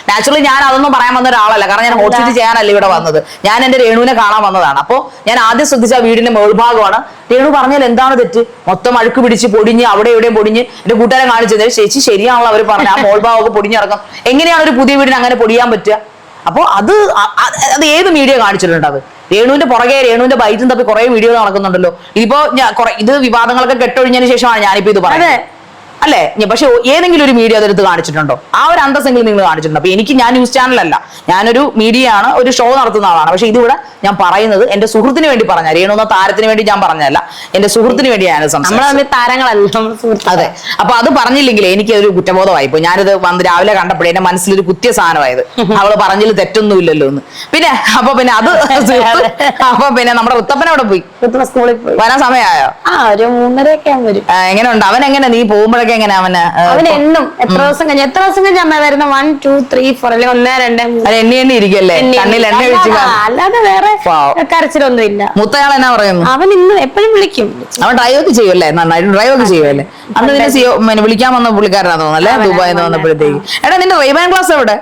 നാച്ചുറലി ഞാൻ അതൊന്നും പറയാൻ വന്ന ഒരാളല്ല, കാരണം ഞാൻ ഹോട്ട്സീറ്റ് ചെയ്യാനല്ല ഇവിടെ വന്നത്. ഞാൻ എന്റെ രേണുവിനെ കാണാൻ വന്നതാണ്. അപ്പൊ ഞാൻ ആദ്യം ശ്രദ്ധിച്ച വീടിന്റെ മേൾഭാഗമാണ്. രേണു പറഞ്ഞാൽ എന്താണ് തെറ്റ്? മൊത്തം അഴുക്ക് പിടിച്ച് പൊടിഞ്ഞ് അവിടെ എവിടെയും പൊടിഞ്ഞ് എന്റെ കൂട്ടുകാരെ കാണിച്ചത് ചേച്ചി ശരിയാണല്ലോ അവർ പറഞ്ഞ ആ മോൾഭാഗമൊക്കെ പൊടിഞ്ഞിറങ്ങും. എങ്ങനെയാണ് ഒരു പുതിയ വീടിന് അങ്ങനെ പൊടിയാൻ പറ്റുക? അപ്പൊ അത് ഏത് മീഡിയ കാണിച്ചിട്ടുണ്ട്? അത് രേണുവിന്റെ പുറകെ രേണുവിന്റെ ബൈറ്റും തപ്പി കുറെ വീഡിയോ നടക്കുന്നുണ്ടല്ലോ. ഇതിപ്പോ ഇത് വിവാദങ്ങളൊക്കെ കെട്ടൊഴിഞ്ഞതിന് ശേഷമാണ് ഞാനിപ്പോ ഇത് പറയുന്നത് അല്ലേ. പക്ഷെ ഏതെങ്കിലും ഒരു മീഡിയ അതെടുത്ത് കാണിച്ചിട്ടുണ്ടോ? ആ ഒരു അന്തസ്സെങ്കിലും നിങ്ങൾ കാണിച്ചിട്ടുണ്ടോ? അപ്പൊ ഞാൻ ന്യൂസ് ചാനലല്ല, ഞാനൊരു മീഡിയ ആണ്, ഒരു ഷോ നടത്തുന്ന ആളാണ്. പക്ഷെ ഇതിവിടെ ഞാൻ പറയുന്നത് എന്റെ സുഹൃത്തിന് വേണ്ടി പറഞ്ഞ, രേണു എന്ന താരത്തിന് വേണ്ടി ഞാൻ പറഞ്ഞതല്ല, എന്റെ സുഹൃത്തിന് വേണ്ടിയാണ് സംസാരിച്ചത്. താരങ്ങളല്ല. അതെ. അപ്പൊ അത് പറഞ്ഞില്ലെങ്കിൽ എനിക്ക് ഒരു കുറ്റബോധമായിപ്പോ. ഞാനിത് വന്ന് രാവിലെ കണ്ടപ്പോഴേ എന്റെ മനസ്സിലൊരു കുത്തിയ സാധനമായത്, അവള് പറഞ്ഞതിൽ തെറ്റൊന്നുമില്ലല്ലോ എന്ന്. പിന്നെ അപ്പൊ പിന്നെ അത് അപ്പൊ പിന്നെ നമ്മുടെ ഉത്തപ്പൻ അവിടെ പോയി സ്കൂളിൽ പോയി. വരാൻ സമയമായോ? ഒരു 3:30 ആകുമ്പോൾ. എങ്ങനെയുണ്ട് അവൻ? എങ്ങനെ നീ പോകുമ്പോഴൊക്കെ എങ്ങനെ അവന് എന്നും എത്ര ദിവസം കഴിഞ്ഞ് അമ്മ വരുന്ന 1 2 3 4 അല്ലെങ്കിൽ 1 2 എണ്ണി ഇരിക്കല്ലേ, കണ്ണിൽ എണ്ണ ഒഴിച്ച്? അല്ലാതെ വേറെ കരച്ചിലൊന്നും ഇല്ല. മൂത്തയാൾ എന്നാ പറയുന്നു? അവൻ ഇന്ന് എപ്പോഴും വിളിക്കും. അവൻ ഡ്രൈവ് ഒക്കെ ചെയ്യുമല്ലേ? നന്നായിട്ട് ഡ്രൈവ് ഒക്കെ ചെയ്യുമല്ലേ? അന്ന് നിന്നെ വിളിക്കാൻ വന്ന പുള്ളിക്കാരനാന്ന് തോന്നുന്നല്ലേ, ദുബായിൽ നിന്ന് വന്നപ്പോഴത്തേക്ക്. എടാ നിന്റെ റൈബാൻ ക്ലാസ് എവിടെ?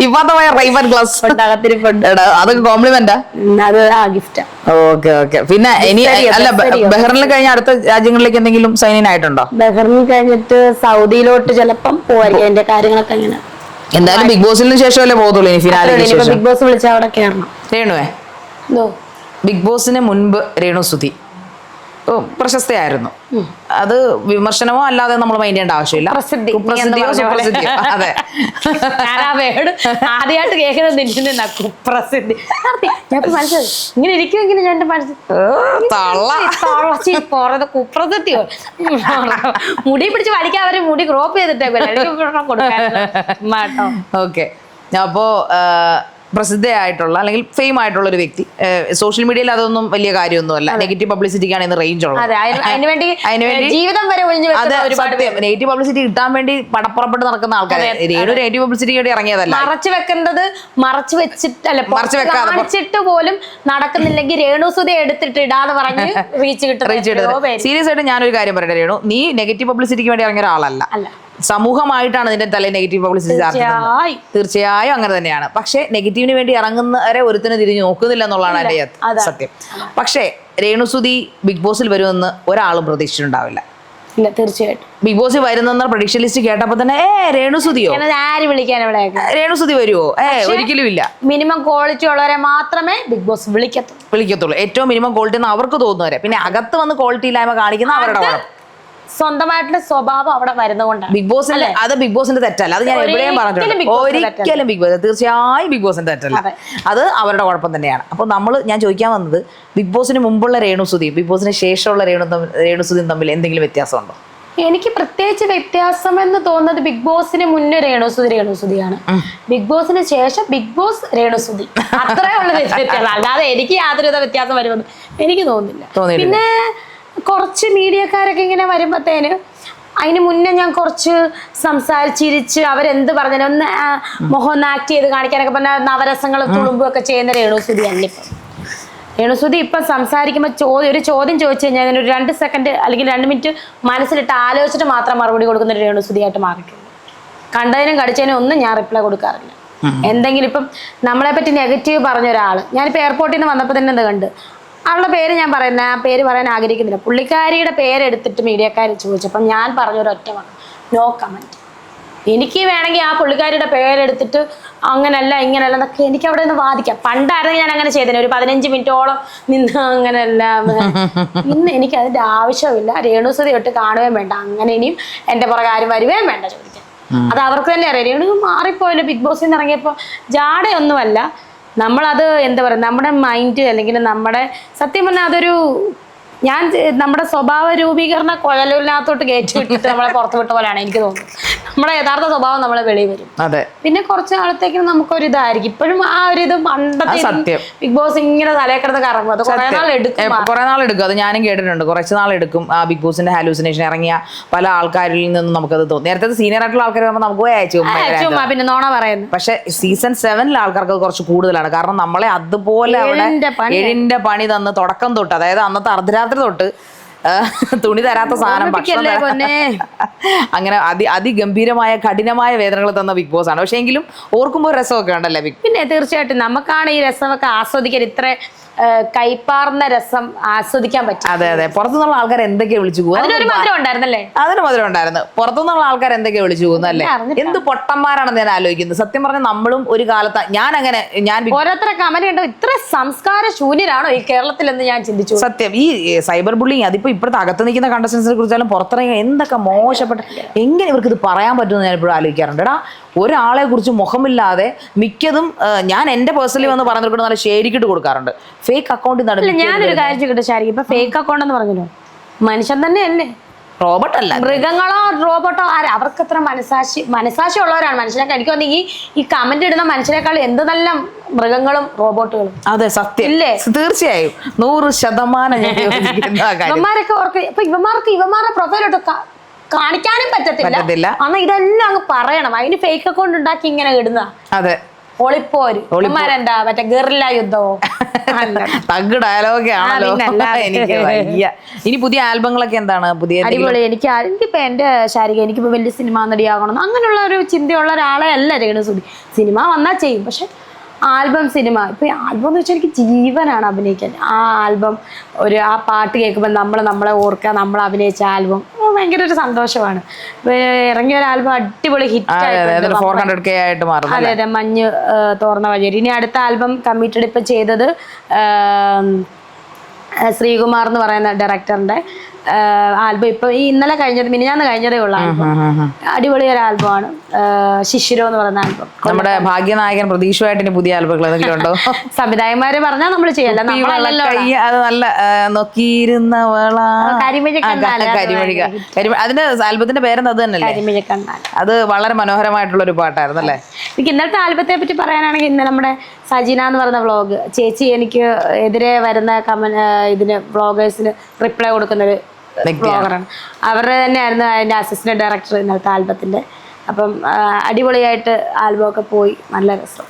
വിവാദമായ റൈബാൻ ക്ലാസ് അതൊക്കെ കോംപ്ലിമെന്റാ? അത് ഗിഫ്റ്റാ. Okay okay. പിന്നെ ഇനി അല്ല ബഹ്റിനിൽ കഴിഞ്ഞ അടുത്ത രാജ്യങ്ങളിലേക്ക് എന്തെങ്കിലും സൈൻ ഇൻ ആയിട്ടുണ്ടോ? ബഹ്റിൻ കഴിഞ്ഞിട്ട് സൗദിയിലോട്ട് ചിലപ്പം പോവായിരിക്കും. അതിന്റെ കാര്യങ്ങളൊക്കെ എങ്ങനെ എന്തായാലും ബിഗ് ബോസിന് ശേഷമല്ലേ പോകത്തുള്ളൂ ഇനി ഫിനാലിന് ശേഷം. ബിഗ് ബോസ് വിളിച്ചാൽ അവിടെ കയറണം. രേണുവേ, ബിഗ് ബോസിന് മുൻപ് രേണു സുധി പ്രശസ്തയായിരുന്നു. അത് വിമർശനമോ അല്ലാതെ നമ്മൾ മൈൻഡ് ചെയ്യേണ്ട ആവശ്യമില്ല. അതെ, ആദ്യമായിട്ട് കേൾക്കുന്നത് കുപ്രസിദ്ധി. ഞാൻ മനസ്സിലായി ഇങ്ങനെ ഇരിക്കുമെങ്കിലും ഞാൻ കുപ്രസിദ്ധിയോ മുടി പിടിച്ച് വലിക്കാൻ അവര് മുടി ക്രോപ്പ് ചെയ്തിട്ടേ കൊടുക്കാം. ഓക്കെ. അപ്പോ പ്രസിദ്ധയായിട്ടുള്ള അല്ലെങ്കിൽ ഫെയിം ആയിട്ടുള്ള ഒരു വ്യക്തി സോഷ്യൽ മീഡിയയിൽ അതൊന്നും വലിയ കാര്യമൊന്നുമല്ല. നെഗറ്റീവ് പബ്ലിസിറ്റിക്കാണ് ഇന്ന് റേഞ്ച് ഉള്ളത്. ജീവിതം വരെ നെഗറ്റീവ് പബ്ലിസിറ്റി കിട്ടാൻ വേണ്ടി പടപ്പുറപ്പെട്ട് നടക്കുന്ന ആൾക്കാർ. നെഗറ്റീവ് പബ്ലിസിറ്റിക്ക് വേണ്ടി ഇറങ്ങിയതല്ല. മറച്ചു വെക്കേണ്ടത് മറച്ചു വെച്ചിട്ടല്ല, മറച്ചിട്ട് പോലും നടക്കുന്നില്ലെങ്കിൽ രേണുസുധി എടുത്തിട്ട് ഇടാതെ പറഞ്ഞ് റീച്ച് കിട്ടും. സീരിയസ് ആയിട്ട് ഞാനൊരു കാര്യം പറയട്ടെ രേണു, നീ നെഗറ്റീവ് പബ്ലിസിറ്റിക്ക് വേണ്ടി ഇറങ്ങിയ ഒരാളല്ല. സമൂഹമായിട്ടാണ് ഇതിന്റെ തല നെഗറ്റീവ് പബ്ലിസിറ്റി. തീർച്ചയായും അങ്ങനെ തന്നെയാണ്. പക്ഷെ നെഗറ്റീവിന് വേണ്ടി ഇറങ്ങുന്നവരെ ഒരുത്തിന് തിരിഞ്ഞു നോക്കുന്നില്ല എന്നുള്ളതാണ് എന്റെ സത്യം. പക്ഷേ രേണുസുധി ബിഗ് ബോസിൽ വരുമെന്ന് ഒരാളും പ്രതീക്ഷിച്ചിട്ടുണ്ടാവില്ല. തീർച്ചയായിട്ടും ബിഗ് ബോസിൽ വരുന്ന പ്രഡിക്ഷൻ ലിസ്റ്റ് കേട്ടപ്പോ തന്നെ രേണുസുധിയോ രേണുസുധി വരുവോ? ഒരിക്കലും ഇല്ല. മിനിമം ക്വാളിറ്റി ഉള്ളവരെ മാത്രമേ ബിഗ് ബോസ് വിളിക്കത്തുള്ളൂ. ഏറ്റവും മിനിമം ക്വാളിറ്റി എന്ന് അവർക്ക് തോന്നുന്നവരെ. പിന്നെ അകത്ത് വന്ന് ക്വാളിറ്റി ഇല്ലായ്മ കാണിക്കുന്ന അവരുടെ സ്വന്തമായിട്ടുള്ള സ്വഭാവം അവിടെ വരുന്നതുകൊണ്ടാണ്. ബിഗ് ബോസിന്റെ അത് ബിഗ് ബോസിന്റെ തെറ്റല്ല. അത് ഞാൻ എവിടെയും പറഞ്ഞിട്ടുണ്ട്. ഒരിക്കലും ബിഗ് ബോസ് തീർച്ചയായും ബിഗ് ബോസിന്റെ തെറ്റല്ല. അത് അവരുടെ കുഴപ്പം തന്നെയാണ്. അപ്പൊ ഞാൻ ചോദിക്കാൻ വന്നത്, ബിഗ് ബോസിന് മുമ്പുള്ള രേണുസുധിയും ബിഗ് ബോസിന് ശേഷമുള്ള രേണുസുധിയും തമ്മിൽ എന്തെങ്കിലും വ്യത്യാസമുണ്ടോ? എനിക്ക് പ്രത്യേകിച്ച് വ്യത്യാസം എന്ന് തോന്നുന്നത് ബിഗ് ബോസിന് മുന്നേ രേണുസുധിയാണ്, ബിഗ് ബോസിന് ശേഷം ബിഗ് ബോസ് രേണുസുധി. അത്രേ ഉള്ള വ്യത്യാസം. അല്ലാതെ എനിക്ക് യാതൊരുവിധ വ്യത്യാസം വരുമെന്ന് എനിക്ക് തോന്നുന്നില്ല. പിന്നെ കുറച്ച് മീഡിയക്കാരൊക്കെ ഇങ്ങനെ വരുമ്പോഴത്തേന് അതിന് മുന്നേ ഞാൻ കുറച്ച് സംസാരിച്ചിരിച്ച് അവരെന്ത് പറഞ്ഞാലും ഒന്ന് മുഖം ഒന്ന് ആക്ട് ചെയ്ത് കാണിക്കാനൊക്കെ പറഞ്ഞ നവരസങ്ങളും തുളുമ്പുമൊക്കെ ചെയ്യുന്ന രേണുസുധി അല്ല ഇപ്പം. രേണുസുധി ഇപ്പം സംസാരിക്കുമ്പോൾ ഒരു ചോദ്യം ചോദിച്ചു കഴിഞ്ഞാൽ അതിനൊരു 2 സെക്കൻഡ് അല്ലെങ്കിൽ 2 മിനിറ്റ് മനസ്സിലിട്ട് ആലോചിച്ചിട്ട് മാത്രം മറുപടി കൊടുക്കുന്ന ഒരു രേണുസുധിയായിട്ട് മാറിയിട്ടുണ്ട്. കണ്ടതിനും കടിച്ചതിനും ഒന്നും ഞാൻ റിപ്ലൈ കൊടുക്കാറില്ല. എന്തെങ്കിലും ഇപ്പം നമ്മളെ പറ്റി നെഗറ്റീവ് പറഞ്ഞ ഒരാൾ, ഞാനിപ്പോൾ എയർപോർട്ടിൽ നിന്ന് വന്നപ്പോൾ തന്നെ എന്ത് കണ്ട് അവളുടെ പേര് ഞാൻ പറയുന്ന ആ പേര് പറയാൻ ആഗ്രഹിക്കുന്നില്ല. പുള്ളിക്കാരിയുടെ പേരെടുത്തിട്ട് മീഡിയക്കാർ ചോദിച്ചപ്പം ഞാൻ പറഞ്ഞൊരൊറ്റ വാക്ക്, നോ കമൻറ്റ്. എനിക്ക് വേണമെങ്കിൽ ആ പുള്ളിക്കാരിയുടെ പേരെടുത്തിട്ട് അങ്ങനല്ല ഇങ്ങനല്ല എന്നൊക്കെ എനിക്ക് അവിടെ നിന്ന് വാദിക്കാം. പണ്ടായിരുന്നെങ്കിൽ ഞാൻ അങ്ങനെ ചെയ്തേനെ, ഒരു 15 മിനിറ്റോളം നിന്ന് അങ്ങനെയല്ല. ഇന്ന് എനിക്ക് അതിൻ്റെ ആവശ്യമില്ല. രേണുസുധി തൊട്ട് കാണുകയും വേണ്ട, അങ്ങനെ ഇനിയും എൻ്റെ പുറകെ ആരും വരുകയും വേണ്ട ചോദിക്കാൻ. അത് അവർക്ക് തന്നെ അറിയാം. രേണു മാറിപ്പോയല്ലോ ബിഗ് ബോസിൽ നിന്ന് ഇറങ്ങിയപ്പോൾ. ജാടയൊന്നുമല്ല, നമ്മളത് എന്താ പറയുക, നമ്മുടെ മൈൻഡ് അല്ലെങ്കിൽ നമ്മുടെ സത്യം പറഞ്ഞാൽ അതൊരു ഞാൻ നമ്മുടെ സ്വഭാവ രൂപീകരണ കുഴലിനകത്തോട്ട് കയറ്റി വിട്ടിട്ട് നമ്മളെ പുറത്തു വിട്ട പോലെയാണ് എനിക്ക് തോന്നുന്നത്. നമ്മുടെ യഥാർത്ഥ സ്വഭാവം നമ്മളെ വെളിയിൽ വരും. അതെ. പിന്നെ കുറച്ച് നാളത്തേക്കും നമുക്കൊരു ഇതായിരിക്കും. ഇപ്പോഴും ആ ഒരു ഇത് പണ്ടത്തെ ബിഗ് ബോസ് ഇങ്ങനെ തലക്കിടന്ന് കറങ്ങും. അത് കുറെ നാൾ എടുക്കും. അത് ഞാനും കേട്ടിട്ടുണ്ട്. കുറച്ച് നാൾ എടുക്കും ആ ബിഗ് ബോസിന്റെ ഹാലൂസിനേഷൻ ഇറങ്ങിയ പല ആൾക്കാരിൽ നിന്നും നമുക്കത് തോന്നും. നേരത്തെ സീനിയർ ആയിട്ടുള്ള ആൾക്കാർ നമുക്ക് അയച്ചു പിന്നെ നോണ പറയുന്നു. പക്ഷെ സീസൺ 7 ആൾക്കാർക്ക് കുറച്ച് കൂടുതലാണ്. കാരണം നമ്മളെ അതുപോലെ അവിടെ എഴിന്റെ പണി തന്ന് തുടക്കം തൊട്ട്, അതായത് അന്നത്തെ അർദ്ധരാത്രി തൊട്ട് തുണി തരാത്ത സാധനം അങ്ങനെ അതിഗംഭീരമായ കഠിനമായ വേദനകൾ തന്ന ബിഗ് ബോസ് ആണ്. പക്ഷെ എങ്കിലും ഓർക്കുമ്പോൾ രസമൊക്കെ ഉണ്ടല്ലേ ബിഗ്. പിന്നെ തീർച്ചയായിട്ടും നമുക്കാണ് ഈ രസമൊക്കെ ആസ്വദിക്കാൻ, ഇത്ര കൈപ്പാർന്ന രസം ആസ്വദിക്കാൻ പറ്റും. അതെ അതെ. പുറത്തുനിന്നുള്ള ആൾക്കാർ എന്തൊക്കെയാ വിളിച്ചു പോകും. അതിനൊരു മധുരം ഉണ്ടായിരുന്നല്ലേ? അതിന് മധുരം ഉണ്ടായിരുന്നു. പുറത്തുനിന്നുള്ള ആൾക്കാർ എന്തൊക്കെയാ വിളിച്ചു പോകുന്നല്ലേ? എന്ത് പൊട്ടന്മാരാണെന്ന് ഞാൻ ആലോചിക്കുന്നത്. സത്യം പറഞ്ഞാൽ നമ്മളും ഒരു കാലത്ത് ഞാൻ ഓരോരുത്തരെ കമന്റ് ഉണ്ടോ, ഇത്ര സംസ്കാര ശൂന്യരാണോ ഈ കേരളത്തിൽ എന്ന് ഞാൻ ചിന്തിച്ചു. സത്യം. ഈ സൈബർ ബുള്ളിങ് അതിപ്പോ ഇപ്പോഴത്തെ അകത്ത് നിൽക്കുന്ന കണ്ടസ്റ്റൻസിനെ കുറിച്ചാലും പുറത്തിറങ്ങി എന്തൊക്കെ മോശപ്പെട്ട, എങ്ങനെ ഇവർക്ക് ഇത് പറയാൻ പറ്റുമെന്ന് ഞാൻ ഇപ്പോഴും ആലോചിക്കാറുണ്ട്. എടാ, ഒരാളെ കുറിച്ച് മുഖമില്ലാതെ മിക്കതും ഞാൻ എന്റെ പേഴ്സണലി വന്ന് പറഞ്ഞിട്ട് നല്ല ഷെയറിക്കിട്ട് കൊടുക്കാറുണ്ട്. ഫേക്ക് അക്കൗണ്ടിൽ നടന്നില്ല. ഞാനൊരു കാര്യം കിട്ടും. ഇപ്പൊ ഫേക്ക് അക്കൗണ്ട് എന്ന് പറഞ്ഞല്ലോ, മനുഷ്യൻ തന്നെയല്ലേ, റോബോട്ട് അല്ല. മൃഗങ്ങളോ റോബോട്ടോ അവർക്ക് അത്ര മനസാക്ഷി ഉള്ളവരാണ് മനുഷ്യനൊക്കെ. എനിക്ക് തോന്നി ഈ കമന്റ് ഇടുന്ന മനുഷ്യരെക്കാൾ എന്ത് നല്ല മൃഗങ്ങളും റോബോട്ടുകളും. അതെ, സത്യം ഇല്ലേ? തീർച്ചയായും 100% ഇവന്മാരൊക്കെ ഓർക്ക്. ഇപ്പൊ ഇവന്മാരുടെ പ്രൊഫൈലോട്ട് കാണിക്കാനും പറ്റത്തില്ല. അന്ന് ഇതെല്ലാം അങ്ങ് പറയണം. അതിന് ഫേക്ക് അക്കൗണ്ട് ഉണ്ടാക്കി ഇങ്ങനെ ഇടുന്ന. അതെ, ഒളിപ്പോര്. ഇവന്മാരെന്താ മറ്റേ ഗറില്ല യുദ്ധമോ തഗ് ഡയലോഗ് ആണല്ലോ. എനിക്ക് വയ്യ. ഇനി പുതിയ ആൽബങ്ങളൊക്കെ എന്താണ്? പുതിയ അടിപൊളി. എനിക്കിപ്പോ എന്റെ ശാരിക എനിക്കിപ്പോ വലിയ സിനിമ നടിയാകണം അങ്ങനെയുള്ള ഒരു ചിന്തയുള്ള ഒരാളെ അല്ല രേണുസുതി. സിനിമ വന്നാൽ ചെയ്യും. പക്ഷെ ആൽബം, സിനിമ, ഇപ്പൊ ആൽബം എന്ന് വെച്ചാൽ എനിക്ക് ജീവനാണ് അഭിനയിക്കാൻ. ആ ആൽബം ആ പാട്ട് കേൾക്കുമ്പോൾ നമ്മളെ ഓർക്കുക, നമ്മൾ അഭിനയിച്ച ആൽബം ഭയങ്കര ഒരു സന്തോഷമാണ്. ഇറങ്ങിയ ഒരു ആൽബം അടിപൊളി ഹിറ്റ് ആയിട്ട്. 400K ആയിട്ട് മാറും. അതെ അതെ. മഞ്ഞ് തോർന്ന വഴിയരി. ഇനി അടുത്ത ആൽബം കമ്മിറ്റഡ് ഇപ്പൊ ചെയ്തത് ശ്രീകുമാർ എന്ന് പറയുന്ന ഡയറക്ടറിന്റെ ആൽബം. ഇപ്പൊ ഈ ഇന്നലെ മിനിഞ്ഞാന്ന് കഴിഞ്ഞതേ ഉള്ള ആൽബം. അടിപൊളി ഒരു ആൽബമാണ് ശിശിരോ എന്ന് പറയുന്ന ആൽബം. നമ്മുടെ ഭാഗ്യനായകൻ പ്രതീക്ഷയായിട്ട് പുതിയ ആൽബങ്ങൾ എന്തെങ്കിലും ഉണ്ടോ? സംവിധായകന്മാര് പറഞ്ഞാൽ നമ്മൾ ചെയ്യല്ല. അത് നല്ല നോക്കിയിരുന്നവള അതിന്റെ ആൽബത്തിന്റെ പേരെന്താ? അത് തന്നെയല്ലേ? അത് വളരെ മനോഹരമായിട്ടുള്ള ഒരു പാട്ടായിരുന്നു അല്ലേ? എനിക്ക് ഇന്നലത്തെ ആൽബത്തെ പറ്റി പറയാനാണെങ്കിൽ ഇന്നലെ നമ്മുടെ സജീന എന്ന് പറയുന്ന വ്ളോഗ് ചേച്ചി എനിക്ക് എതിരെ വരുന്ന ഇതിന് വ്ളോഗേഴ്സിന് റിപ്ലൈ കൊടുക്കുന്നൊരു വ്ളോഗറാണ്. അവരുടെ തന്നെയായിരുന്നു അതിന്റെ അസിസ്റ്റന്റ് ഡയറക്ടർ ഇന്നലത്തെ ആൽബത്തിന്റെ. അപ്പം അടിപൊളിയായിട്ട് ആൽബം ഒക്കെ പോയി. നല്ല രസം.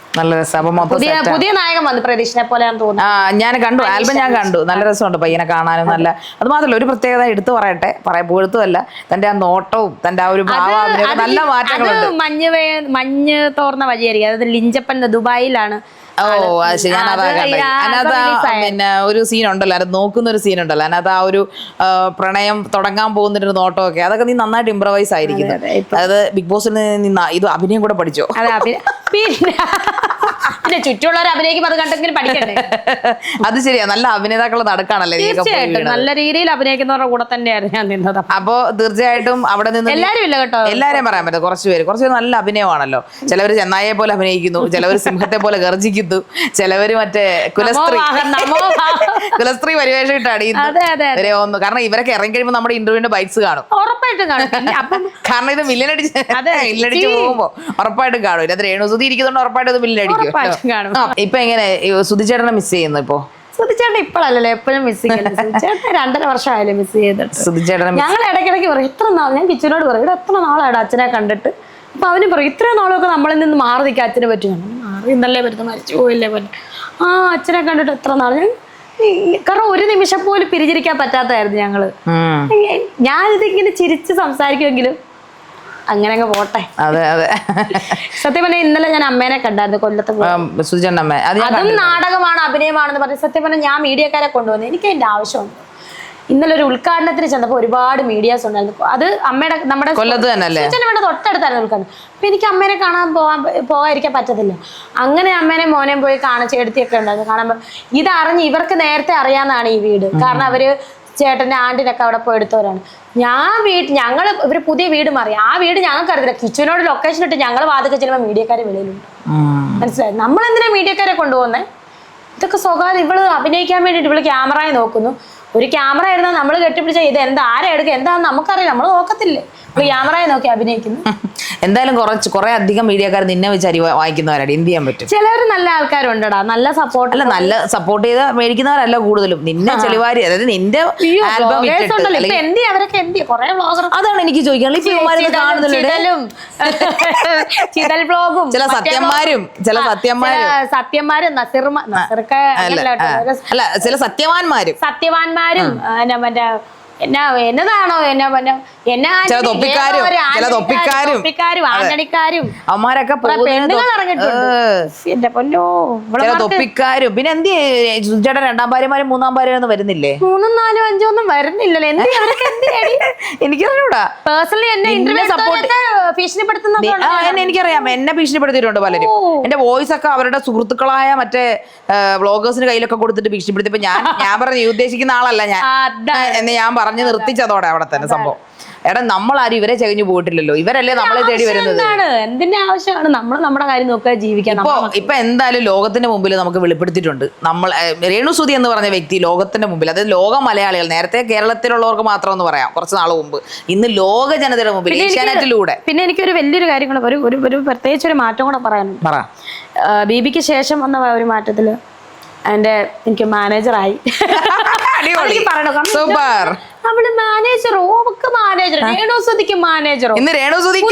പുതിയ നായകൻ വന്നു പ്രതീക്ഷനെ പോലെയാണെന്ന് തോന്നുന്നു. ഞാൻ കണ്ടു ആൽബം. ഞാൻ കണ്ടു. നല്ല രസമുണ്ട് പയ്യനെ കാണാനും. നല്ല അത് മാത്രമല്ല ഒരു പ്രത്യേകത എടുത്തു പറയട്ടെ, പുകഴ്ത്തുമല്ല, തന്റെ ആ നോട്ടവും തന്റെ ആ ഒരു ഭാവം നല്ല മാറ്റങ്ങളുണ്ട്. മഞ്ഞ് തോർന്ന വഴിയായിരിക്കും. അതായത് ലിഞ്ചപ്പൻ ദുബായിലാണ്. അത് ശരി. ഞാൻ അതാ കണ്ടത്. അതിനകത്ത് പിന്നെ ഒരു സീൻ ഉണ്ടല്ലോ, അത് നോക്കുന്ന ഒരു സീൻ ഉണ്ടല്ലോ, അതിനകത്ത് ആ ഒരു പ്രണയം തുടങ്ങാൻ പോകുന്നൊരു നോട്ടമൊക്കെ അതൊക്കെ നീ നന്നായിട്ട് ഇംപ്രവൈസ് ആയിരിക്കുന്നു. അതായത് ബിഗ് ബോസിന് ഇത് അഭിനയം കൂടെ പഠിച്ചോ? പിന്നെ ചുറ്റുമുള്ളവർ അഭിനയിക്കുമ്പോൾ അത് കണ്ടെങ്കിലും പഠിക്കണ്ടേ? അത് ശരിയാ. നല്ല അഭിനേതാക്കളുടെ നടക്കാണല്ലേ? തീർച്ചയായിട്ടും നല്ല രീതിയിൽ അഭിനയിക്കുന്നവരുടെ കൂടെ തന്നെയായിരുന്നു ഞാൻ നിന്നത്. അപ്പോ തീർച്ചയായിട്ടും അവിടെ നിന്ന് എല്ലാരും ഇല്ല കേട്ടോ, എല്ലാരെയും പറയാൻ പറ്റും. കുറച്ചുപേര് നല്ല അഭിനയമാണല്ലോ. ചിലവര് ചെന്നായെ പോലെ അഭിനയിക്കുന്നു, ചിലവര് സിംഹത്തെ പോലെ ഗർജിക്കുന്നു, ചിലവര് മറ്റേ കുലസ്ത്രീ പരിവേഷം ഇട്ട് അടിയുന്നു. കാരണം ഇവരൊക്കെ ഇറങ്ങി കഴിയുമ്പോൾ നമ്മുടെ ഇന്റർവ്യൂവിന്റെ ബൈറ്റ്സ് കാണും. ഉറപ്പായിട്ടും കാണും. കാരണം ഇത് വില്ലനടിച്ച് പോകുമ്പോ ഉറപ്പായിട്ടും കാണും. ഇതിനകത്ത് രേണുസുതി ഇരിക്കുന്നുണ്ട്, ഉറപ്പായിട്ടും ഇത് വില്ലനടിക്കും. ഇപ്പൊ എങ്ങനെ സുധിച്ചേട്ടനെ മിസ് ചെയ്യുന്നു? ഇപ്പൊ സുധിച്ചേട്ടൻ ഇപ്പോഴല്ലല്ലോ, എപ്പോഴും മിസ് ചെയ്യുന്നത്. സുധിച്ചേട്ടൻ 2.5 വർഷമായാലും മിസ് ചെയ്തിട്ട്. ഞങ്ങൾ ഇടയ്ക്കിടയ്ക്ക് പറയും, എത്ര നാൾ, ഞാൻ കിച്ചനോട് പറയും, ഇവിടെ എത്ര നാളായിട്ട് അച്ഛനെ കണ്ടിട്ട്. അപ്പൊ അവന് പറയും, ഇത്രയും നാളൊക്കെ നമ്മളിൽ നിന്ന് മാറി നിൽക്കാൻ അച്ഛനെ പറ്റും. മാറി ഇന്നല്ലേ പറ്റും, മരിച്ചു പോയില്ലേ പറ്റും. അച്ഛനെ കണ്ടിട്ട് എത്ര നാൾ. കാരണം ഒരു നിമിഷം പോലും പിരിചിരിക്കാൻ പറ്റാത്തതായിരുന്നു ഞങ്ങള്. ഞാനിതിങ്ങനെ ചിരിച്ച് സംസാരിക്കുമെങ്കിലും അങ്ങനെ അങ്ങ് പോട്ടെ. അതെ അതെ. സത്യം പറഞ്ഞാൽ ഇന്നലെ ഞാൻ അമ്മേനെ കണ്ടായിരുന്നു കൊല്ലത്ത്. അതും നാടകമാണ്, അഭിനയമാണെന്ന് പറഞ്ഞു. സത്യം പറഞ്ഞാൽ ഞാൻ മീഡിയക്കാരെ കൊണ്ടുവന്നു. എനിക്ക് അതിന്റെ ആവശ്യമുണ്ട്. ഇന്നലെ ഒരു ഉദ്ഘാടനത്തിന് ചെന്നപ്പോൾ ഒരുപാട് മീഡിയാസ് ഉണ്ടായിരുന്നു. അത് അമ്മയുടെ നമ്മുടെ വേണ്ട തൊട്ടടുത്തായിരുന്നു ഉദ്ഘാടനം. അപ്പൊ എനിക്ക് അമ്മേനെ കാണാൻ പോകാതിരിക്കാൻ പറ്റത്തില്ല. അങ്ങനെ അമ്മേനെ മോനെയും പോയി ചേട്ടത്തിയൊക്കെ ഉണ്ടായിരുന്നു. കാണുമ്പോൾ ഇതറിഞ്ഞ് ഇവർക്ക് നേരത്തെ അറിയാവുന്നതാണ് ഈ വീട്. കാരണം അവര് ചേട്ടന്റെ ആണ്ടിനൊക്കെ അവിടെ പോയി എടുത്തവരാണ്. ഞങ്ങള് ഇവര് പുതിയ വീട് മാറി. ആ വീട് ഞങ്ങൾക്ക് അറിയില്ല. കിച്ചനോട് ലൊക്കേഷൻ ഇട്ട് ഞങ്ങൾ വാതിക്കെ ചെല്ലുമ്പോൾ മീഡിയക്കാരെ വെളിയിലുണ്ട്. മനസ്സിലായി? നമ്മളെന്തിനാ മീഡിയക്കാരെ കൊണ്ടുപോകുന്നേ? ഇതൊക്കെ സ്വകാര്യം. ഇവള് അഭിനയിക്കാൻ വേണ്ടിയിട്ട് ഇവള് ക്യാമറയെ നോക്കുന്നു. ഒരു ക്യാമറ ആയിരുന്നാൽ നമ്മൾ കെട്ടിപ്പിടിച്ച ഇത് എന്താ ആരെ എടുക്കുക എന്താന്ന് നമുക്കറിയാം, നമ്മൾ നോക്കത്തില്ലേ, ക്യാമറയെ നോക്കി അഭിനയിക്കുന്നു. എന്തായാലും കുറെ അധികം മീഡിയക്കാർ നിന്നെ വെച്ച് അരി വാങ്ങിക്കുന്നവരാണ്, എന്ത് ചെയ്യാൻ പറ്റും. ചിലവര് നല്ല ആൾക്കാരുണ്ടടാ, നല്ല സപ്പോർട്ട്. അല്ല, നല്ല സപ്പോർട്ട് ചെയ്ത് മേടിക്കുന്നവരല്ല കൂടുതലും, നിന്നെ ചെളിവാരി, അതായത് നിന്റെ ആൽബം അതാണ് എനിക്ക് ചോദിക്കാനുള്ളത്. ചിതൽ വ്ലോഗും ചില സത്യന്മാരും അല്ല ചില സത്യവാന്മാരും എന്നതാണോ ആന്റണിക്കാരും അമ്മാരൊക്കെ എന്റെ പൊന്നോ തൊപ്പിക്കാരും. പിന്നെ എന്ത് ചേട്ടാ, 2ാം ഭാര്യമാരും 3ാം ഭാര്യയൊന്നും വരുന്നില്ലേ? 3, 4, 5 ഒന്നും വരുന്നില്ലല്ലോ. എനിക്കറിയൂടാ. പേഴ്സണലി എന്നെ എനിക്കറിയാം, എന്നെ ഭീഷണിപ്പെടുത്തിയിട്ടുണ്ട് പലരും. എന്റെ വോയിസ് ഒക്കെ അവരുടെ സുഹൃത്തുക്കളായ മറ്റേ വ്ളോഗേഴ്സിന് കയ്യിലൊക്കെ കൊടുത്തിട്ട് ഭീഷണിപ്പെടുത്തിയപ്പോ ഞാൻ പറഞ്ഞ ഉദ്ദേശിക്കുന്ന ആളല്ല ഞാൻ എന്ന് ഞാൻ പറഞ്ഞു നിർത്തിച്ചതോടെ അവിടെ തന്നെ സംഭവം. എടാ, നമ്മളാരും ഇവരെ ചകഞ്ഞു പോയിട്ടില്ലല്ലോ, ഇവരല്ലേ നമ്മളെ തേടി വരുന്നത്. എന്തിന്റെ ആവശ്യമാണ് നമ്മൾ നമ്മുടെ കാര്യം നോക്കുക, ജീവിക്കാൻ. ഇപ്പൊ എന്തായാലും ലോകത്തിന്റെ മുമ്പിൽ നമുക്ക് വെളിപ്പെടുത്തിയിട്ടുണ്ട്. നമ്മൾ രേണുസുതി എന്ന് പറഞ്ഞ വ്യക്തി ലോകത്തിന്റെ മുമ്പിൽ, അതായത് ലോക മലയാളികൾ, നേരത്തെ കേരളത്തിലുള്ളവർക്ക് മാത്രം എന്ന് പറയാം കുറച്ച് നാൾ മുമ്പ്, ഇന്ന് ലോക ജനതയുടെ മുമ്പിൽ ഏഷ്യാനെറ്റിലൂടെ. പിന്നെ എനിക്കൊരു വലിയൊരു കാര്യം കൂടെ, ഒരു പ്രത്യേകിച്ച് ഒരു മാറ്റം കൂടെ പറയാനുണ്ട്. ബീബിക്ക് ശേഷം വന്ന ഒരു മാറ്റത്തില് എനിക്ക് മാനേജറായി. സൂപ്പർ. അവള് മാനേജറോ, മാനേജർ രേണുസുതിക്കും മാനേജറോ. ഇന്ന് രേണുസുതിക്കും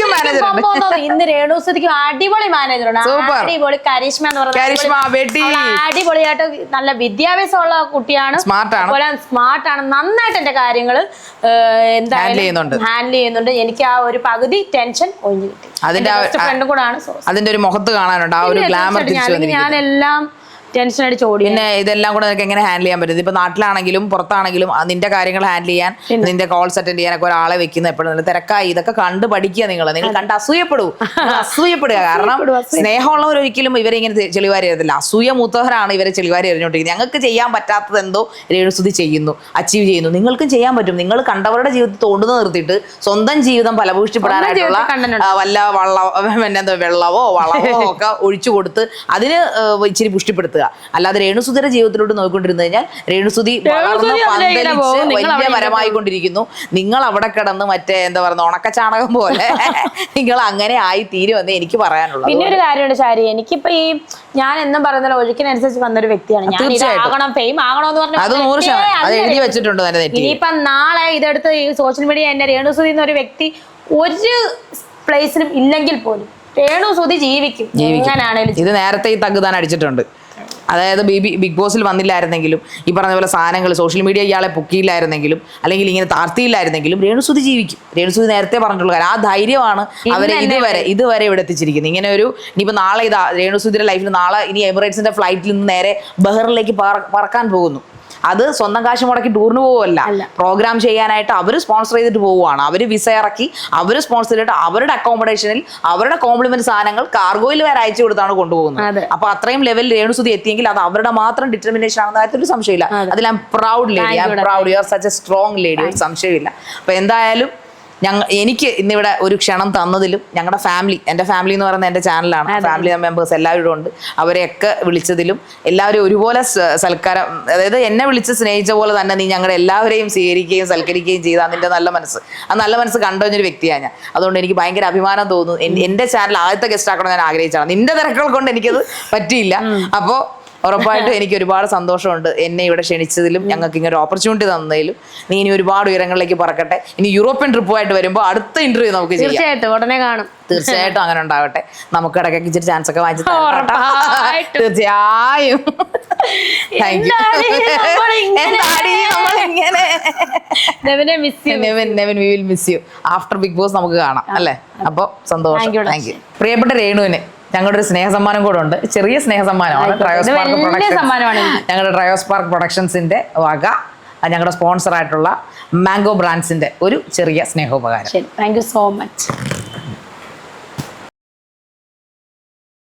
അടിപൊളി മാനേജറാണ്, അടിപൊളി കരിഷ്മ എന്ന് പറയുന്നത്. അടിപൊളിയായിട്ട് നല്ല വിദ്യാഭ്യാസമുള്ള കുട്ടിയാണ്, സ്മാർട്ടാണ്, നന്നായിട്ട് എന്റെ കാര്യങ്ങള് എന്തായാലും ഹാൻഡിൽ ചെയ്യുന്നുണ്ട്. എനിക്ക് ആ ഒരു പകുതി ടെൻഷൻ ഒഴിഞ്ഞു കിട്ടി. ഫ്രണ്ടും കൂടാണ്. അതിന്റെ ഒരു മുഖത്ത് കാണാനുണ്ട് ആ ഒരു ഗ്ലാമർ. ഞാനെല്ലാം ടെൻഷൻ അടിച്ച് ഓടി. പിന്നെ ഇതെല്ലാം കൂടെ നിനക്ക് എങ്ങനെ ഹാൻഡിൽ ചെയ്യാൻ പറ്റും? ഇപ്പൊ നാട്ടിലാണെങ്കിലും പുറത്താണെങ്കിലും നിന്റെ കാര്യങ്ങൾ ഹാൻഡിൽ ചെയ്യാൻ, നിന്റെ കോൾസ് അറ്റൻഡ് ചെയ്യാനൊക്കെ ഒരാളെ വെക്കുന്ന എപ്പോഴും നല്ല തിരക്കായി. ഇതൊക്കെ കണ്ട് പഠിക്കുക. നിങ്ങൾ കണ്ട് അസൂയപ്പെടുക. കാരണം സ്നേഹമുള്ളവർ ഒരിക്കലും ഇവരെ ഇങ്ങനെ ചെളിവാരി എറിയത്തില്ല. അസൂയ മൂത്തവരാണ് ഇവരെ ചെളിവാരി എറിഞ്ഞോണ്ടിരിക്കുന്നത്. ഞങ്ങൾക്ക് ചെയ്യാൻ പറ്റാത്തത് എന്തോ രേണുസുതി ചെയ്യുന്നു, അച്ചീവ് ചെയ്യുന്നു. നിങ്ങൾക്കും ചെയ്യാൻ പറ്റും. നിങ്ങൾ കണ്ടവരുടെ ജീവിതത്തിൽ തോണ്ടുന്ന നിർത്തിയിട്ട് സ്വന്തം ജീവിതം ഫലഭൂഷ്ടിപ്പെടാനായിട്ടുള്ള വല്ല വെള്ളവോ വളവോ ഒക്കെ ഒഴിച്ചു കൊടുത്ത് അതിന് ഇച്ചിരി പുഷ്ടിപ്പെടുത്തുക. അല്ലാതെ രേണുസുതിയുടെ ജീവിതത്തിലോട്ട് നോക്കിക്കൊണ്ടിരുന്നു കഴിഞ്ഞാൽ രേണുസുതി വളർന്ന് പന്തലിച്ച് വലിയ മരമായിക്കൊണ്ടിരിക്കുന്നു. നിങ്ങൾ അവിടെ കിടന്ന് മറ്റേ എന്താ പറയുക ഉണക്കച്ചാണകം പോലെ നിങ്ങൾ അങ്ങനെ ആയി തീരുമെന്ന് എനിക്ക് പറയാനുള്ളത്. പിന്നെ ഒരു കാര്യമുണ്ട് ശാരി, എനിക്കിപ്പോ ഈ ഞാൻ എന്നും പറയുന്ന ഒഴുക്കിനനുസരിച്ച് വന്നൊരു വ്യക്തിയാണ് ഞാൻ. ഫെയിം ആകണമെന്ന് പറഞ്ഞു അത് 100% അത് എഴുതി വെച്ചിട്ടുണ്ട് തന്നെ. ഇനിയിപ്പം നാളെ ഇതെടുത്ത് ഈ സോഷ്യൽ മീഡിയ എന്നെ രേണുസുതി എന്നൊരു വ്യക്തി ഒരു പ്ലേസിലും ഇല്ലെങ്കിൽ പോലും രേണുസുതി ജീവിക്കും. ഇത് നേരത്തെ ഈ തഗ്ഗുതാൻ അടിച്ചിട്ടുണ്ട്. അതായത് ബിഗ് ബോസിൽ വന്നില്ലായിരുന്നെങ്കിലും, ഈ പറഞ്ഞ പോലെ സാധനങ്ങൾ സോഷ്യൽ മീഡിയ ഇയാളെ പൊക്കിയില്ലായിരുന്നെങ്കിലും, അല്ലെങ്കിൽ ഇങ്ങനെ താഴ്ത്തിയില്ലായിരുന്നെങ്കിലും രേണുസുതി ജീവിക്കും. രേണുസുതി നേരത്തെ പറഞ്ഞിട്ടുള്ള കാര്യം, ആ ധൈര്യമാണ് അവരെ ഇതുവരെ ഇവിടെ എത്തിച്ചിരിക്കുന്നത്. ഇങ്ങനെ ഒരു ഇനിയിപ്പോൾ നാളെ രേണുസുതിയുടെ ലൈഫിൽ നാളെ ഇനി എമിറേറ്റ്സിന്റെ ഫ്ലൈറ്റിൽ നിന്ന് നേരെ ബഹറിലേക്ക് പറക്കാൻ പോകുന്നു. അത് സ്വന്തം കാശ് മുടക്കി ടൂറിന് പോവുമല്ല, പ്രോഗ്രാം ചെയ്യാനായിട്ട് അവർ സ്പോൺസർ ചെയ്തിട്ട് പോവുകയാണ്. അവർ വിസ ഇറക്കി, അവർ സ്പോൺസർ ചെയ്തിട്ട് അവരുടെ അക്കോമഡേഷനിൽ അവരുടെ കോംപ്ലിമെന്റ് സാധനങ്ങൾ കാർഗോയിൽ വരെ അയച്ചു കൊടുത്താണ് കൊണ്ടുപോകുന്നത്. അപ്പൊ അത്രയും ലെവൽ രേണുസുതി എത്തിയെങ്കിൽ അത് അവരുടെ മാത്രം ഡിറ്റർമിനേഷൻ ആണെന്ന കാര്യത്തിൽ ഒരു സംശയമില്ല. അതിൽ I am proud lady, I am proud, you are such A strong lady, ഒരു സംശയമില്ല. അപ്പൊ എന്തായാലും എനിക്ക് ഇന്നിവിടെ ഒരു ക്ഷണം തന്നതിലും ഞങ്ങളുടെ എൻ്റെ ഫാമിലി എന്ന് പറയുന്നത് എൻ്റെ ചാനലാണ്, ഫാമിലി മെമ്പേഴ്സ് എല്ലാവരും ഉണ്ട്, അവരെയൊക്കെ വിളിച്ചതിലും എല്ലാവരും ഒരുപോലെ സൽക്കാരം, അതായത് എന്നെ വിളിച്ച് സ്നേഹിച്ച പോലെ തന്നെ നീ ഞങ്ങളുടെ എല്ലാവരെയും സ്വീകരിക്കുകയും സൽക്കരിക്കുകയും ചെയ്ത അതിൻ്റെ നല്ല മനസ്സ്, ആ നല്ല മനസ്സ് കണ്ടുവന്നൊരു വ്യക്തിയാണ് ഞാൻ. അതുകൊണ്ട് എനിക്ക് ഭയങ്കര അഭിമാനം തോന്നുന്നു. എൻ്റെ ചാനൽ ആദ്യത്തെ ഗസ്റ്റ് ആക്കണം ഞാൻ ആഗ്രഹിച്ചാണ്. നിന്റെ തിരക്കുകൾ കൊണ്ട് എനിക്കത് പറ്റിയില്ല. അപ്പോൾ ഉറപ്പായിട്ടും എനിക്ക് ഒരുപാട് സന്തോഷമുണ്ട് എന്നെ ഇവിടെ ക്ഷണിച്ചതിലും ഞങ്ങൾക്ക് ഇങ്ങനെ ഒരു ഓപ്പർച്യൂണിറ്റി തന്നതിലും. നീ ഇനി ഒരുപാട് ഉയരങ്ങളിലേക്ക് പറക്കട്ടെ. ഇനി യൂറോപ്യൻ ട്രിപ്പുമായിട്ട് വരുമ്പോൾ അടുത്ത ഇന്റർവ്യൂ നമുക്ക് ചെയ്യാം. തീർച്ചയായിട്ടും ഉടനെ കാണും. തീർച്ചയായിട്ടും അങ്ങനെ ഉണ്ടാവട്ടെ. നമുക്ക് ഇടയ്ക്കൊക്കെ ഇച്ചിരി ചാൻസ് ഒക്കെ വാങ്ങിച്ചു തീർച്ചയായും. ആഫ്റ്റർ ബിഗ് ബോസ് നമുക്ക് കാണാം അല്ലേ? അപ്പൊ സന്തോഷം. Thank you. പ്രിയപ്പെട്ട രേണുവിന് ഞങ്ങളുടെ ഒരു സ്നേഹസമ്മാനം കൂടെ ഉണ്ട്. ചെറിയ സ്നേഹസമ്മാനമാണ്. ഞങ്ങളുടെ ട്രയോസ്പാർക്ക് പ്രൊഡക്ഷൻസിന്റെ വക ഞങ്ങളുടെ സ്പോൺസർ ആയിട്ടുള്ള മാംഗോ ബ്രാൻഡ്സിന്റെ ഒരു ചെറിയ സ്നേഹോപകാരം. Thank you so much.